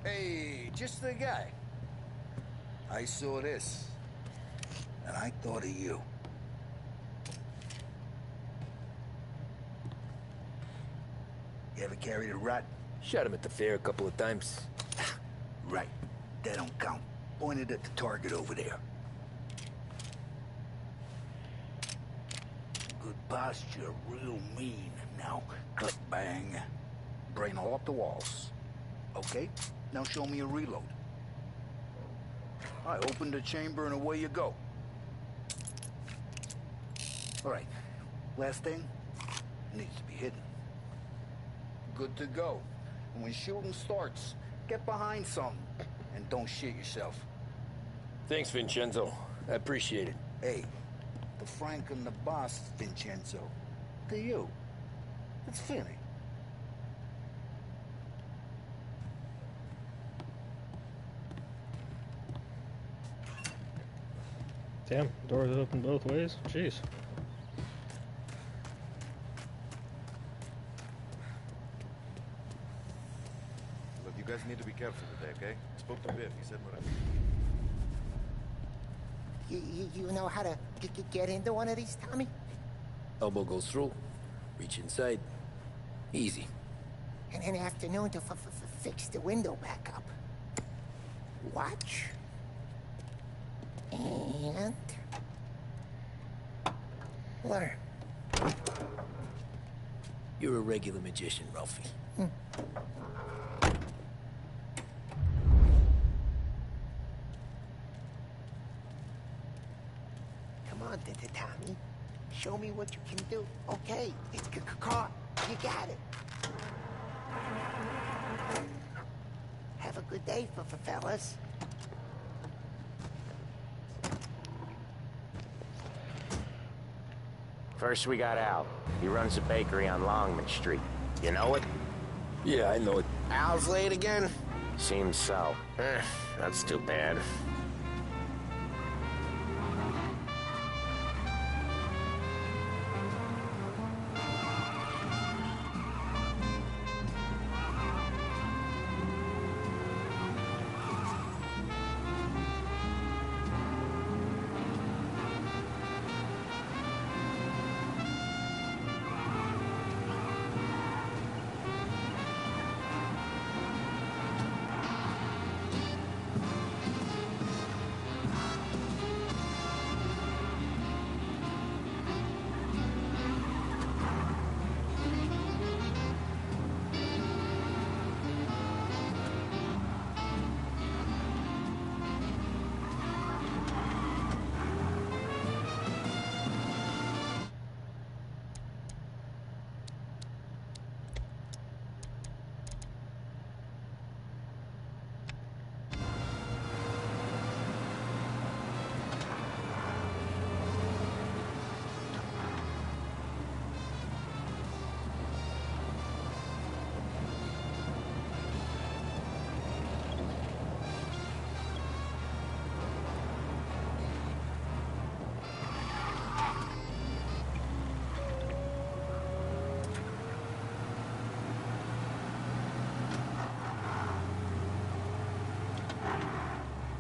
Hey, just the guy. I saw this, and I thought of you. You ever carried a rat? Shot him at the fair a couple of times. Right. That don't count. Pointed at the target over there. Good posture real mean. Now, click bang. Brain all up the walls. Okay, now show me a reload. I open the chamber and away you go. All right, last thing, needs to be hidden. Good to go. And when shooting starts, get behind something and don't shit yourself. Thanks, Vincenzo. I appreciate it. Hey, the Frank and the boss, Vincenzo. To you. It's Finny. Damn, doors open both ways. Jeez. Look, you guys need to be careful today, okay? Spoke to Biff. He said whatever. You know how to get into one of these, Tommy? Elbow goes through. Reach inside. Easy. And an afternoon to fix the window back up. Watch. And... learn. You're a regular magician, Ralphie. Come on, Tommy. Show me what you can do. Okay, it's caught. You got it. Have a good day, fellas. First we got Al. He runs a bakery on Longman Street. You know it? Yeah, I know it. Al's late again? Seems so. That's too bad.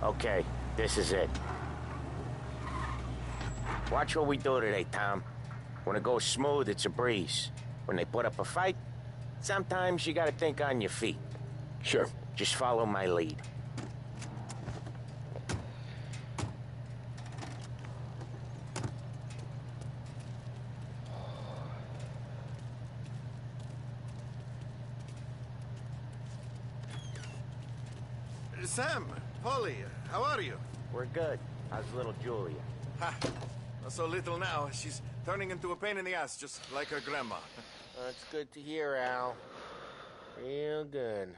Okay, this is it. Watch what we do today, Tom. When it goes smooth, it's a breeze. When they put up a fight, sometimes you gotta think on your feet. Sure. Just follow my lead. Sam, Polly, how are you? We're good. How's little Julia? Ha! Not so little now. She's turning into a pain in the ass, just like her grandma. That's good to hear, Al. Real good.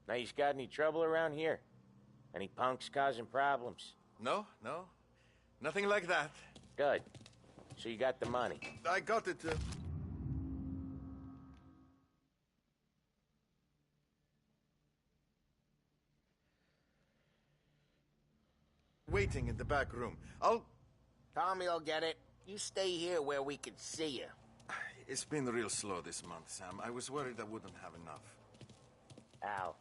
Now, you got any trouble around here? Any punks causing problems? No. Nothing like that. Good. So you got the money? I got it. Waiting in the back room. Tommy'll get it. You stay here where we can see you. It's been real slow this month, Sam. I was worried I wouldn't have enough. Al,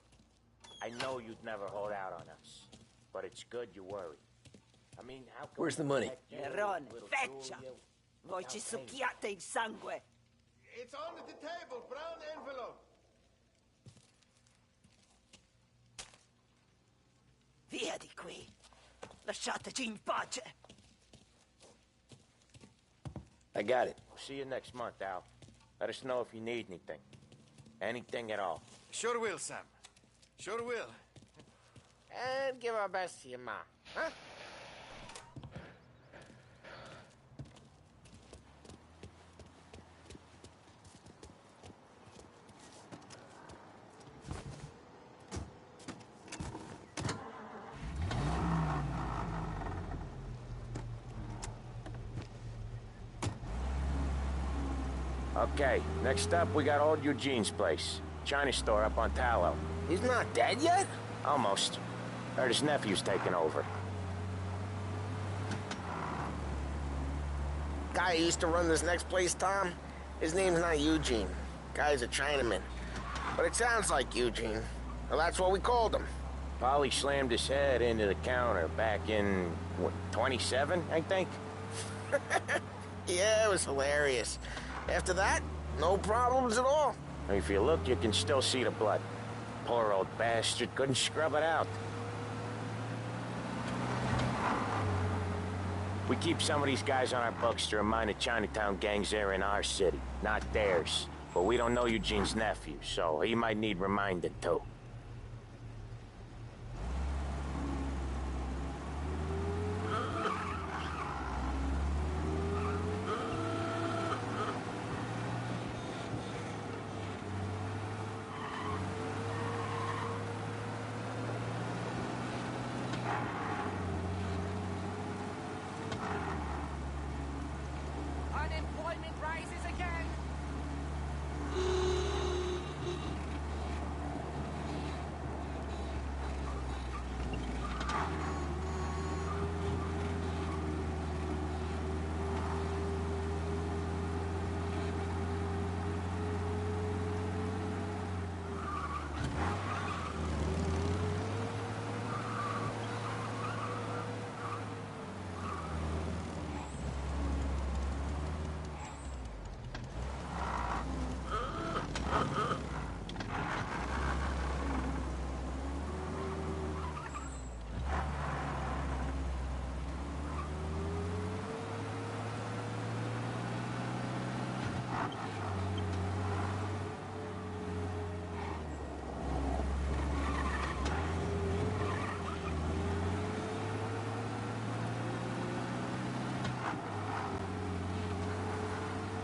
I know you'd never hold out on us, but it's good you worry. I mean, how come... Where's the money? Errone, feccia! Voi ci succhiate il sangue! It's on the table, brown envelope. Via di qui! Lasciateci in pace! I got it. See you next month, Al. Let us know if you need anything. Anything at all. Sure will, Sam. Sure will. And give our best to your ma, huh? Okay, next up we got old Eugene's place. China store up on Tallow. He's not dead yet? Almost. Heard his nephew's taking over. Guy who used to run this next place, Tom, his name's not Eugene. Guy's a Chinaman. But it sounds like Eugene. Well, that's what we called him. Polly slammed his head into the counter back in, what, 27, I think? Yeah, it was hilarious. After that, no problems at all. If you look, you can still see the blood. Poor old bastard couldn't scrub it out. We keep some of these guys on our books to remind the Chinatown gangs they're in our city, not theirs. But we don't know Eugene's nephew, so he might need reminding too. Unemployment rises again.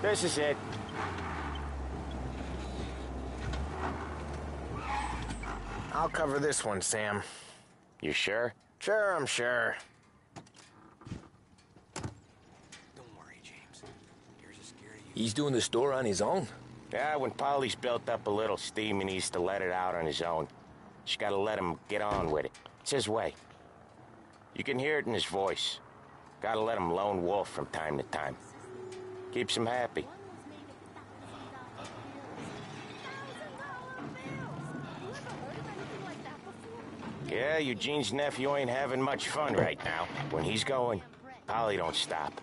This is it. I'll cover this one, Sam. You sure? Sure, I'm sure. Don't worry, James. Here's a scary you. He's doing the store on his own? Yeah, when Polly's built up a little steam, he needs to let it out on his own. Just gotta let him get on with it. It's his way. You can hear it in his voice. Gotta let him lone wolf from time to time. Keeps him happy. Yeah, Eugene's nephew ain't having much fun right now. When he's going, Polly don't stop.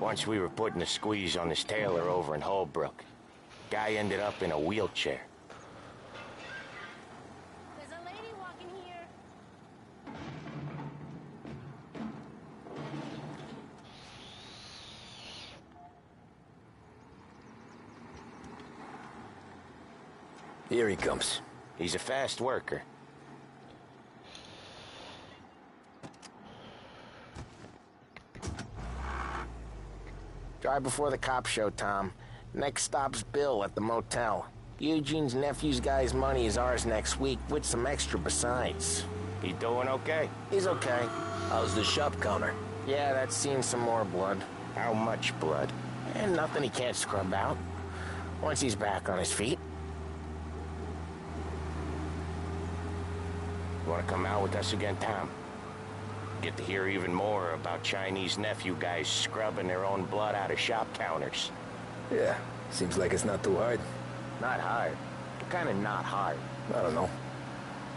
Once we were putting a squeeze on this tailor over in Holbrook. Guy ended up in a wheelchair. There's a lady walking here. Here he comes. He's a fast worker. Drive before the cops show, Tom. Next stop's Bill at the motel. Eugene's nephew's guy's money is ours next week, with some extra besides. He doing okay? He's okay. How's the shop counter? Yeah, that's seen some more blood. How much blood? And nothing he can't scrub out. Once he's back on his feet. You wanna come out with us again, Tom? Get to hear even more about Chinese nephew guys scrubbing their own blood out of shop counters. Yeah, seems like it's not too hard. Not hard. Kinda not hard. I don't know.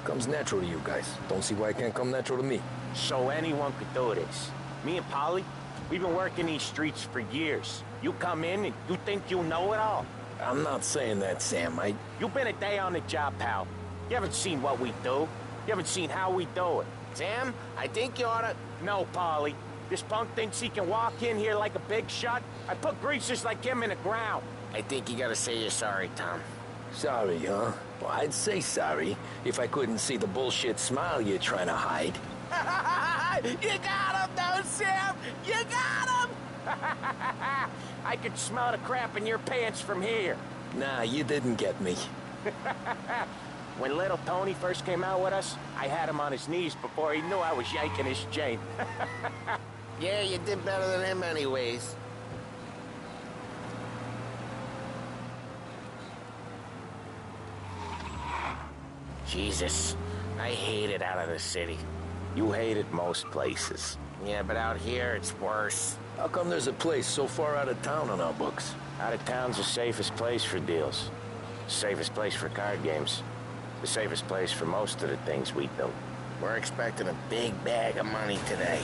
Comes natural to you guys. Don't see why it can't come natural to me. So anyone could do this. Me and Polly, we've been working these streets for years. You come in and you think you know it all. I'm not saying that, Sam. You've been a day on the job, pal. You haven't seen what we do. You haven't seen how we do it. Sam, I think you oughta... No, Polly. This punk thinks he can walk in here like a big shot? I put greasers like him in the ground. I think you gotta say you're sorry, Tom. Sorry, huh? Well, I'd say sorry if I couldn't see the bullshit smile you're trying to hide. You got him, though, Sam! You got him! I could smell the crap in your pants from here. Nah, you didn't get me. When little Tony first came out with us, I had him on his knees before he knew I was yanking his chain. Yeah, you did better than him anyways. Jesus, I hate it out of the city. You hate it most places. Yeah, but out here, it's worse. How come there's a place so far out of town on our books? Out of town's the safest place for deals. Safest place for card games. The safest place for most of the things we do. We're expecting a big bag of money today.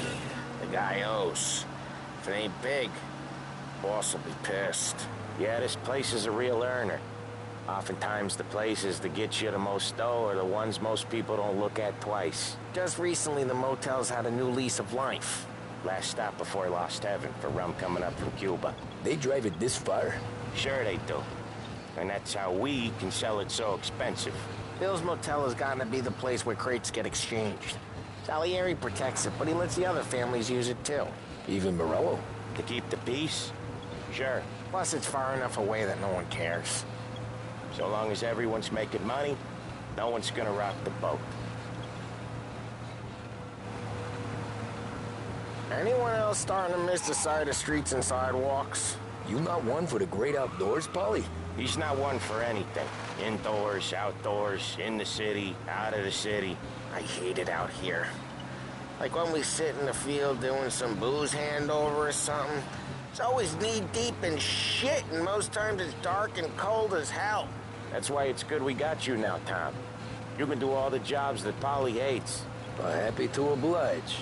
The guy owes. If it ain't big, boss will be pissed. Yeah, this place is a real earner. Oftentimes the places that get you the most dough are the ones most people don't look at twice. Just recently, the motel's had a new lease of life. Last stop before Lost Heaven for rum coming up from Cuba. They drive it this far? Sure they do. And that's how we can sell it so expensive. Bill's Motel has gotten to be the place where crates get exchanged. Salieri protects it, but he lets the other families use it too. Even Morello? To keep the peace? Sure. Plus, it's far enough away that no one cares. So long as everyone's making money, no one's gonna rock the boat. Anyone else starting to miss the side of streets and sidewalks? You not one for the great outdoors, Polly? He's not one for anything. Indoors, outdoors, in the city, out of the city. I hate it out here. Like when we sit in the field doing some booze handover or something. It's always knee-deep in shit, and most times it's dark and cold as hell. That's why it's good we got you now, Tom. You can do all the jobs that Polly hates. Happy to oblige.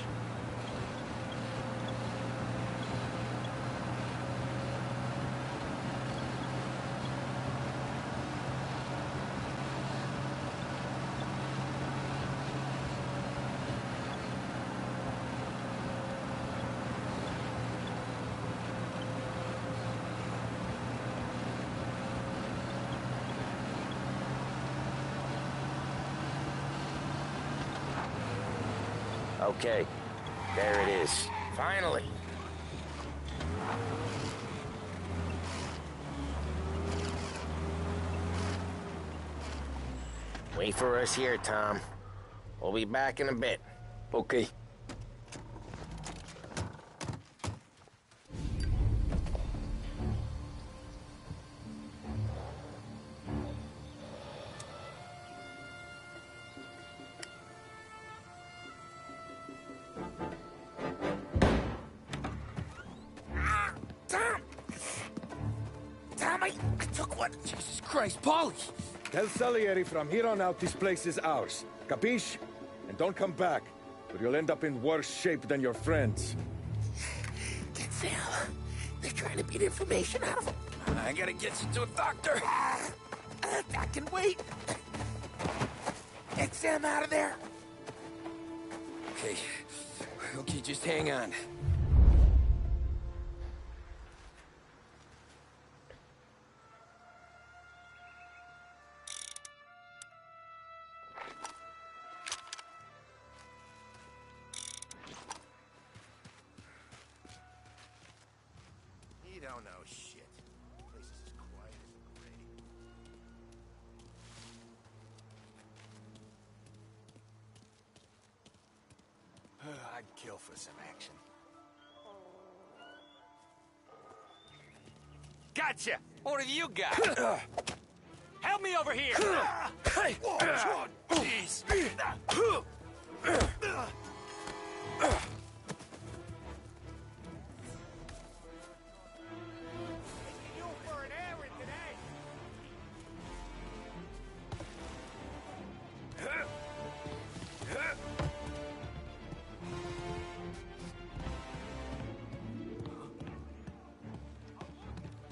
Okay, there it is. Finally. Wait for us here, Tom. We'll be back in a bit. Okay. Jesus Christ, Polly! Tell Salieri from here on out this place is ours. Capiche? And don't come back, or you'll end up in worse shape than your friends. Get Sam. They're trying to beat information out of him. I gotta get you to a doctor. I can wait. Get Sam out of there. Okay. Okay, just hang on. You don't know shit. The place is as quiet as a grave. I'd kill for some action. Gotcha! What have you got? Help me over here! Hey! Jeez!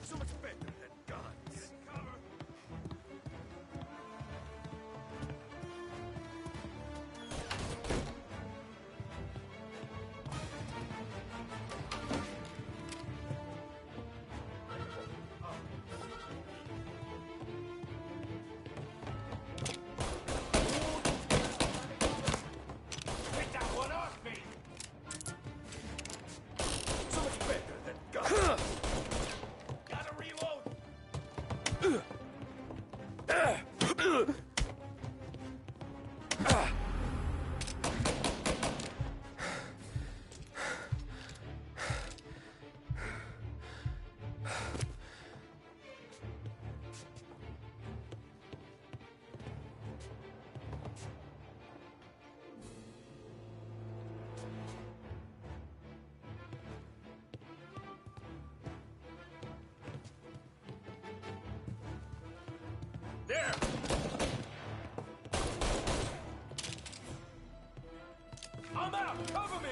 So much better than guns. There! I'm out! Cover me!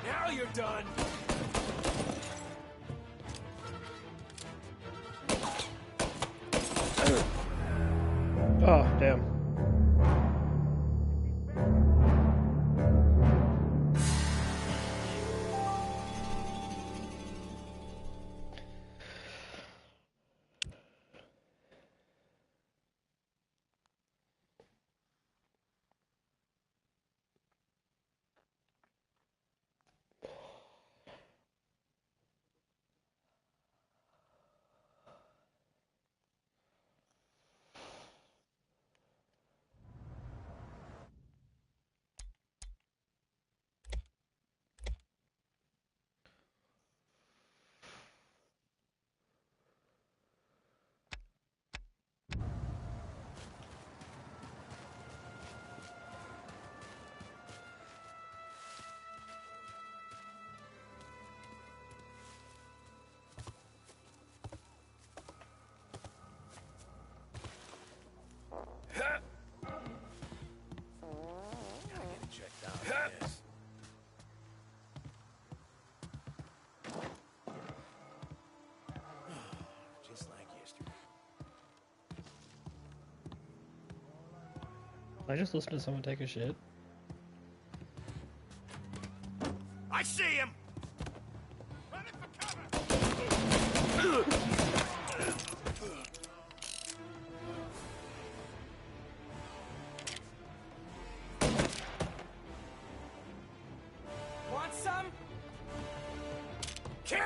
Now you're done! Oh, damn. I just listened to someone take a shit. I see him! Want some? Kid!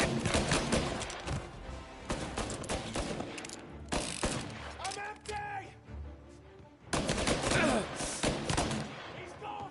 I'm empty! He's gone!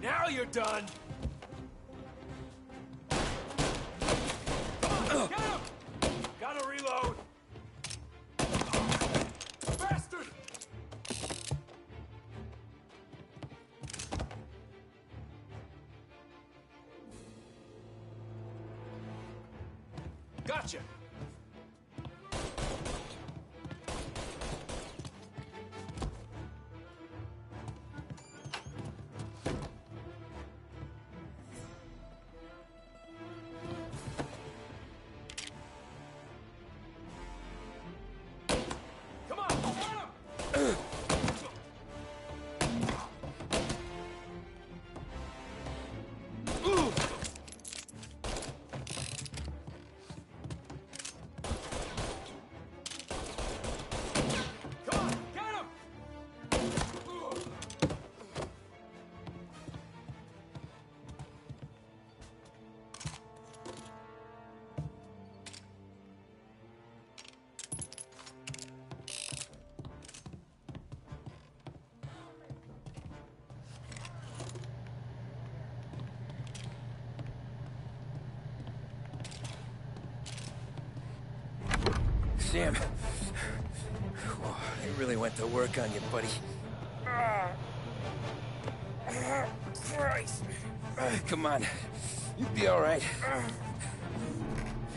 Now you're done! Get him! Gotta reload! Bastard! Gotcha! Come on, get him! Come on, get him! Sam. Whoa, they really went to work on you, buddy. Christ. Come on. You'll be all right.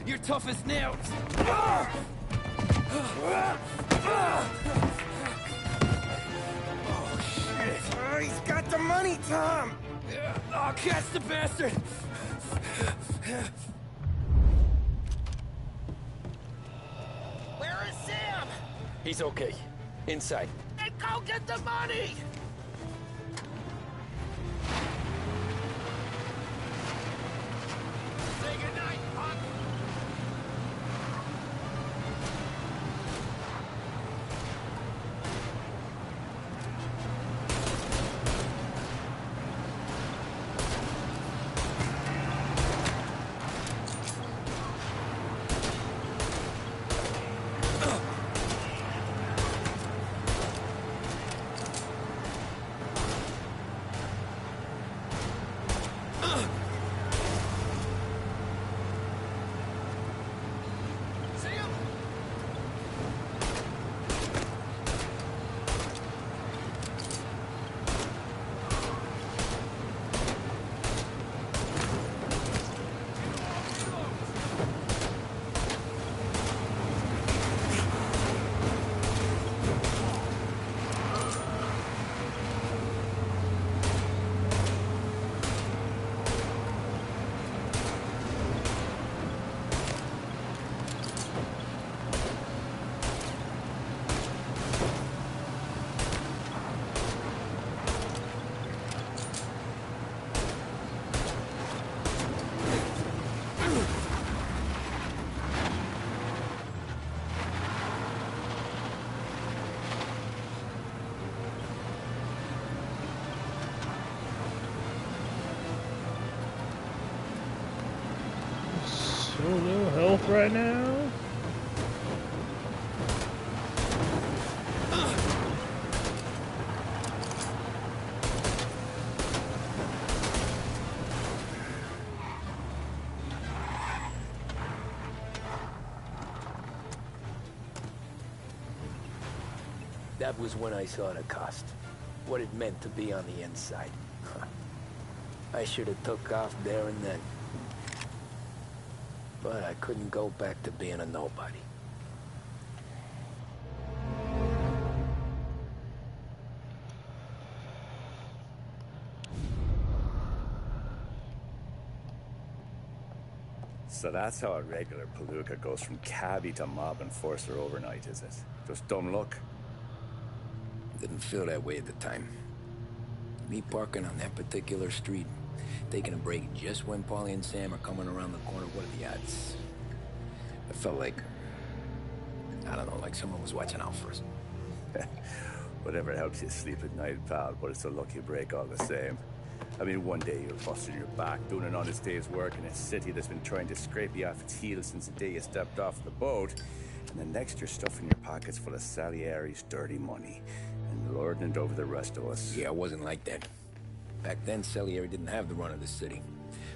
You're tough as nails. Oh, shit. Oh, he's got the money, Tom. Oh, catch the bastard. Where is Sam? He's okay. Inside. Then go get the money! Say goodnight, punk! See him? So low health right now. That was when I saw the cost. What it meant to be on the inside. I should have took off there and then. But I couldn't go back to being a nobody. So that's how a regular palooka goes from cabbie to mob enforcer overnight, is it? Just dumb luck? Didn't feel that way at the time. Me parking on that particular street, taking a break just when Paulie and Sam are coming around the corner, what are the odds? I felt like, I don't know, like someone was watching out for us. Whatever helps you sleep at night, pal, but it's a lucky break all the same. I mean, one day you're busting your back, doing an honest day's work in a city that's been trying to scrape you off its heels since the day you stepped off the boat, and the next you're stuffing your pockets full of Salieri's dirty money and lording it over the rest of us. Yeah, I wasn't like that. Back then, Salieri didn't have the run of the city.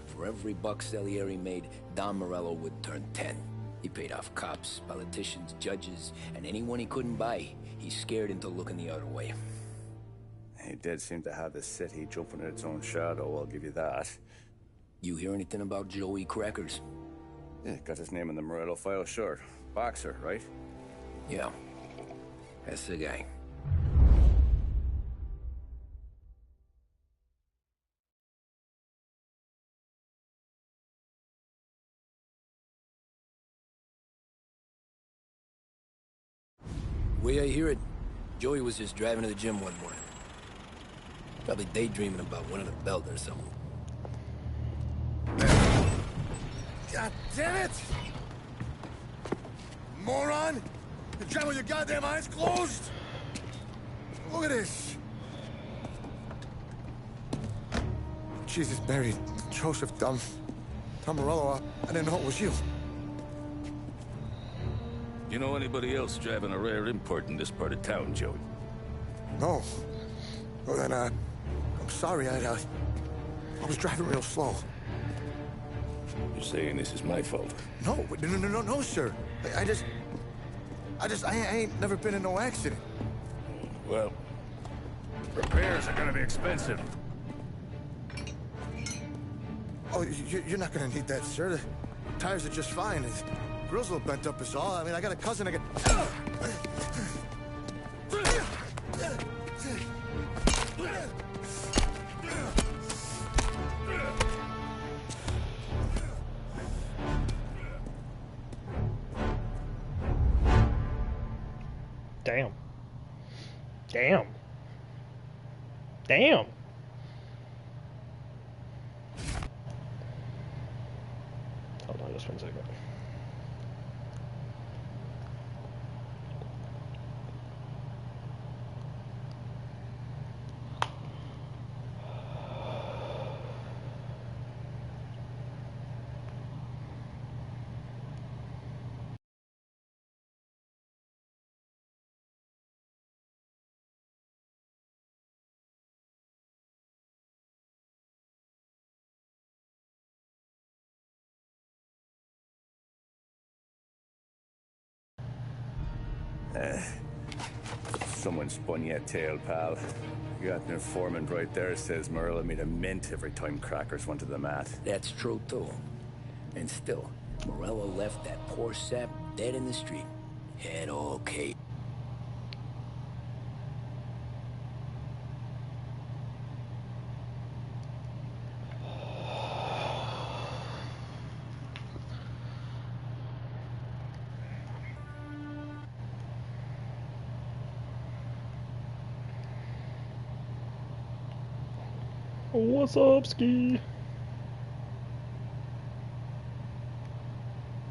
For every buck Salieri made, Don Morello would turn 10. He paid off cops, politicians, judges, and anyone he couldn't buy, he scared into looking the other way. He did seem to have the city jumping in its own shadow, I'll give you that. You hear anything about Joey Crackers? Yeah, got his name in the Morello file, sure. Boxer, right? Yeah. That's the guy. The way I hear it, Joey was just driving to the gym one morning. Probably daydreaming about winning a belt or something. God damn it! Moron! You're driving with your goddamn eyes closed? Look at this! Jesus, Mary, Joseph, Tom Morello, I didn't know it was you. You know anybody else driving a rare import in this part of town, Joey? No. Well, then, I'm sorry, I was driving real slow. You're saying this is my fault? No, sir. I ain't never been in no accident. Well, repairs are gonna be expensive. Oh, you're not gonna need that, sir. The tires are just fine. The grill's a little bent up is all. I mean, I got a cousin I can... Damn. Damn. Damn. Hold on just one second. Someone spun you a tail, pal. You got an informant right there says Morello made a mint every time Crackers went to the mat. That's true, too. And still, Morello left that poor sap dead in the street. Head okay. What's up, Ski?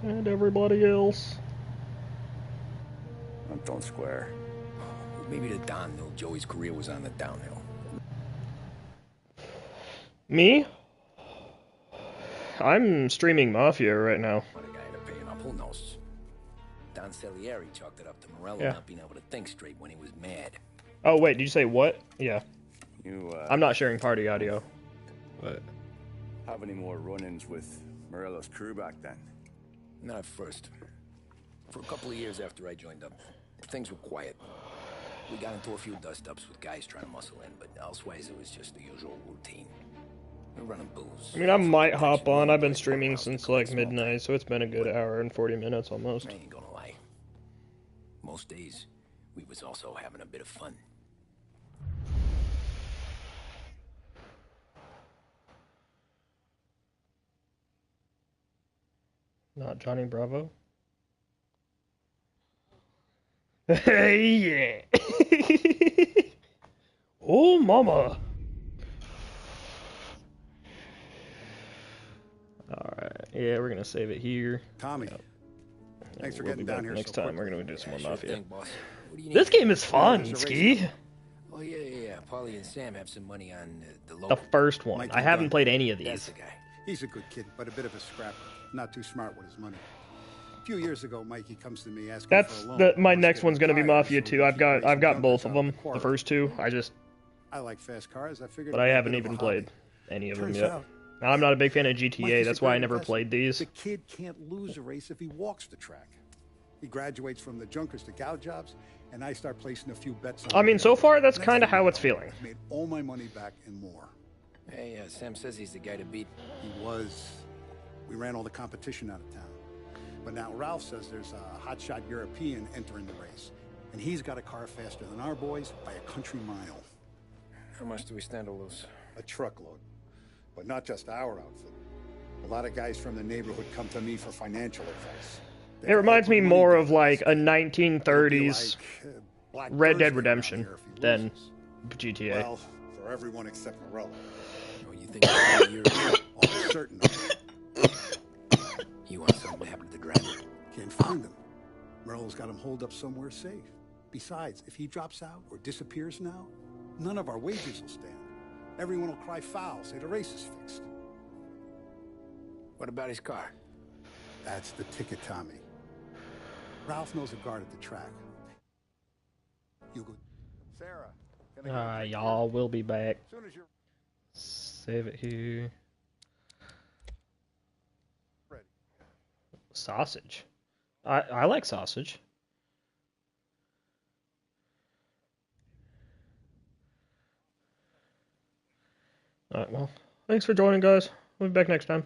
And everybody else. Don't square. Maybe the Don knew Joey's career was on the downhill. Me? I'm streaming Mafia right now. What a guy to pay him up, who knows? Don Salieri chalked it up to Morello Yeah. not being able to think straight when he was mad. Oh, wait, did you say what? Yeah. You, I'm not sharing party audio. But have any more run-ins with Morello's crew back then? Not at first. For a couple of years after I joined up, things were quiet. We got into a few dust-ups with guys trying to muscle in, but elsewise it was just the usual routine. We're running booze. I mean, I might hop on. I've been streaming since like midnight, so it's been a good hour and 40 minutes almost. I ain't gonna lie. Most days, we was also having a bit of fun. Not Johnny Bravo. Hey, yeah. Oh, mama. Alright, yeah, we're gonna save it here. Tommy, thanks for We'll getting be down back here next so time. We're quickly. gonna do some more Sure Mafia. thing, boss. What do you This need? game is fun, Ski. Oh, yeah. Paulie and Sam have some money on the local... The first one. I haven't played any of That's these. the guy. He's a good kid, but a bit of a scrapper. Not too smart with his money. A few years ago, Mikey comes to me asking That's for a loan. my Wants next to one's gonna be retire Mafia so 2. he I've can got raise some both junkers of out them. the quarry. The first two. I just I like fast cars. I figured. But I haven't even played any of them Turns yet. out, Now, I'm not a big fan of Mike GTA. is a That's why I great never investment. played these. The kid can't lose a race if he walks the track. He graduates from the junkers to gal jobs, and I start placing a few bets on I mean, him. so far, that's Next kind of thing you how it's know, feeling. I've made all my money back and more. Hey, Sam says he's the guy to beat. He was. We ran all the competition out of town. But now Ralph says there's a hotshot European entering the race. And he's got a car faster than our boys by a country mile. How much do we stand to lose? A truckload. But not just our outfit. A lot of guys from the neighborhood come to me for financial advice. It reminds me more of like a 1930s Black Red Thursday Dead around Redemption here if he than loses. GTA. Well, for everyone except Morello. Oh, you think you're Almost certain of it. You want something to happen to the driver? Can't find him. Morello's got him holed up somewhere safe. Besides, if he drops out or disappears now, none of our wages will stand. Everyone will cry foul, say the race is fixed. What about his car? That's the ticket, Tommy. Ralph knows a guard at the track. You go. Sarah. Y'all will be back. Soon as you're Save it here. ready. Sausage. I like sausage. Alright, well, thanks for joining, guys. We'll be back next time.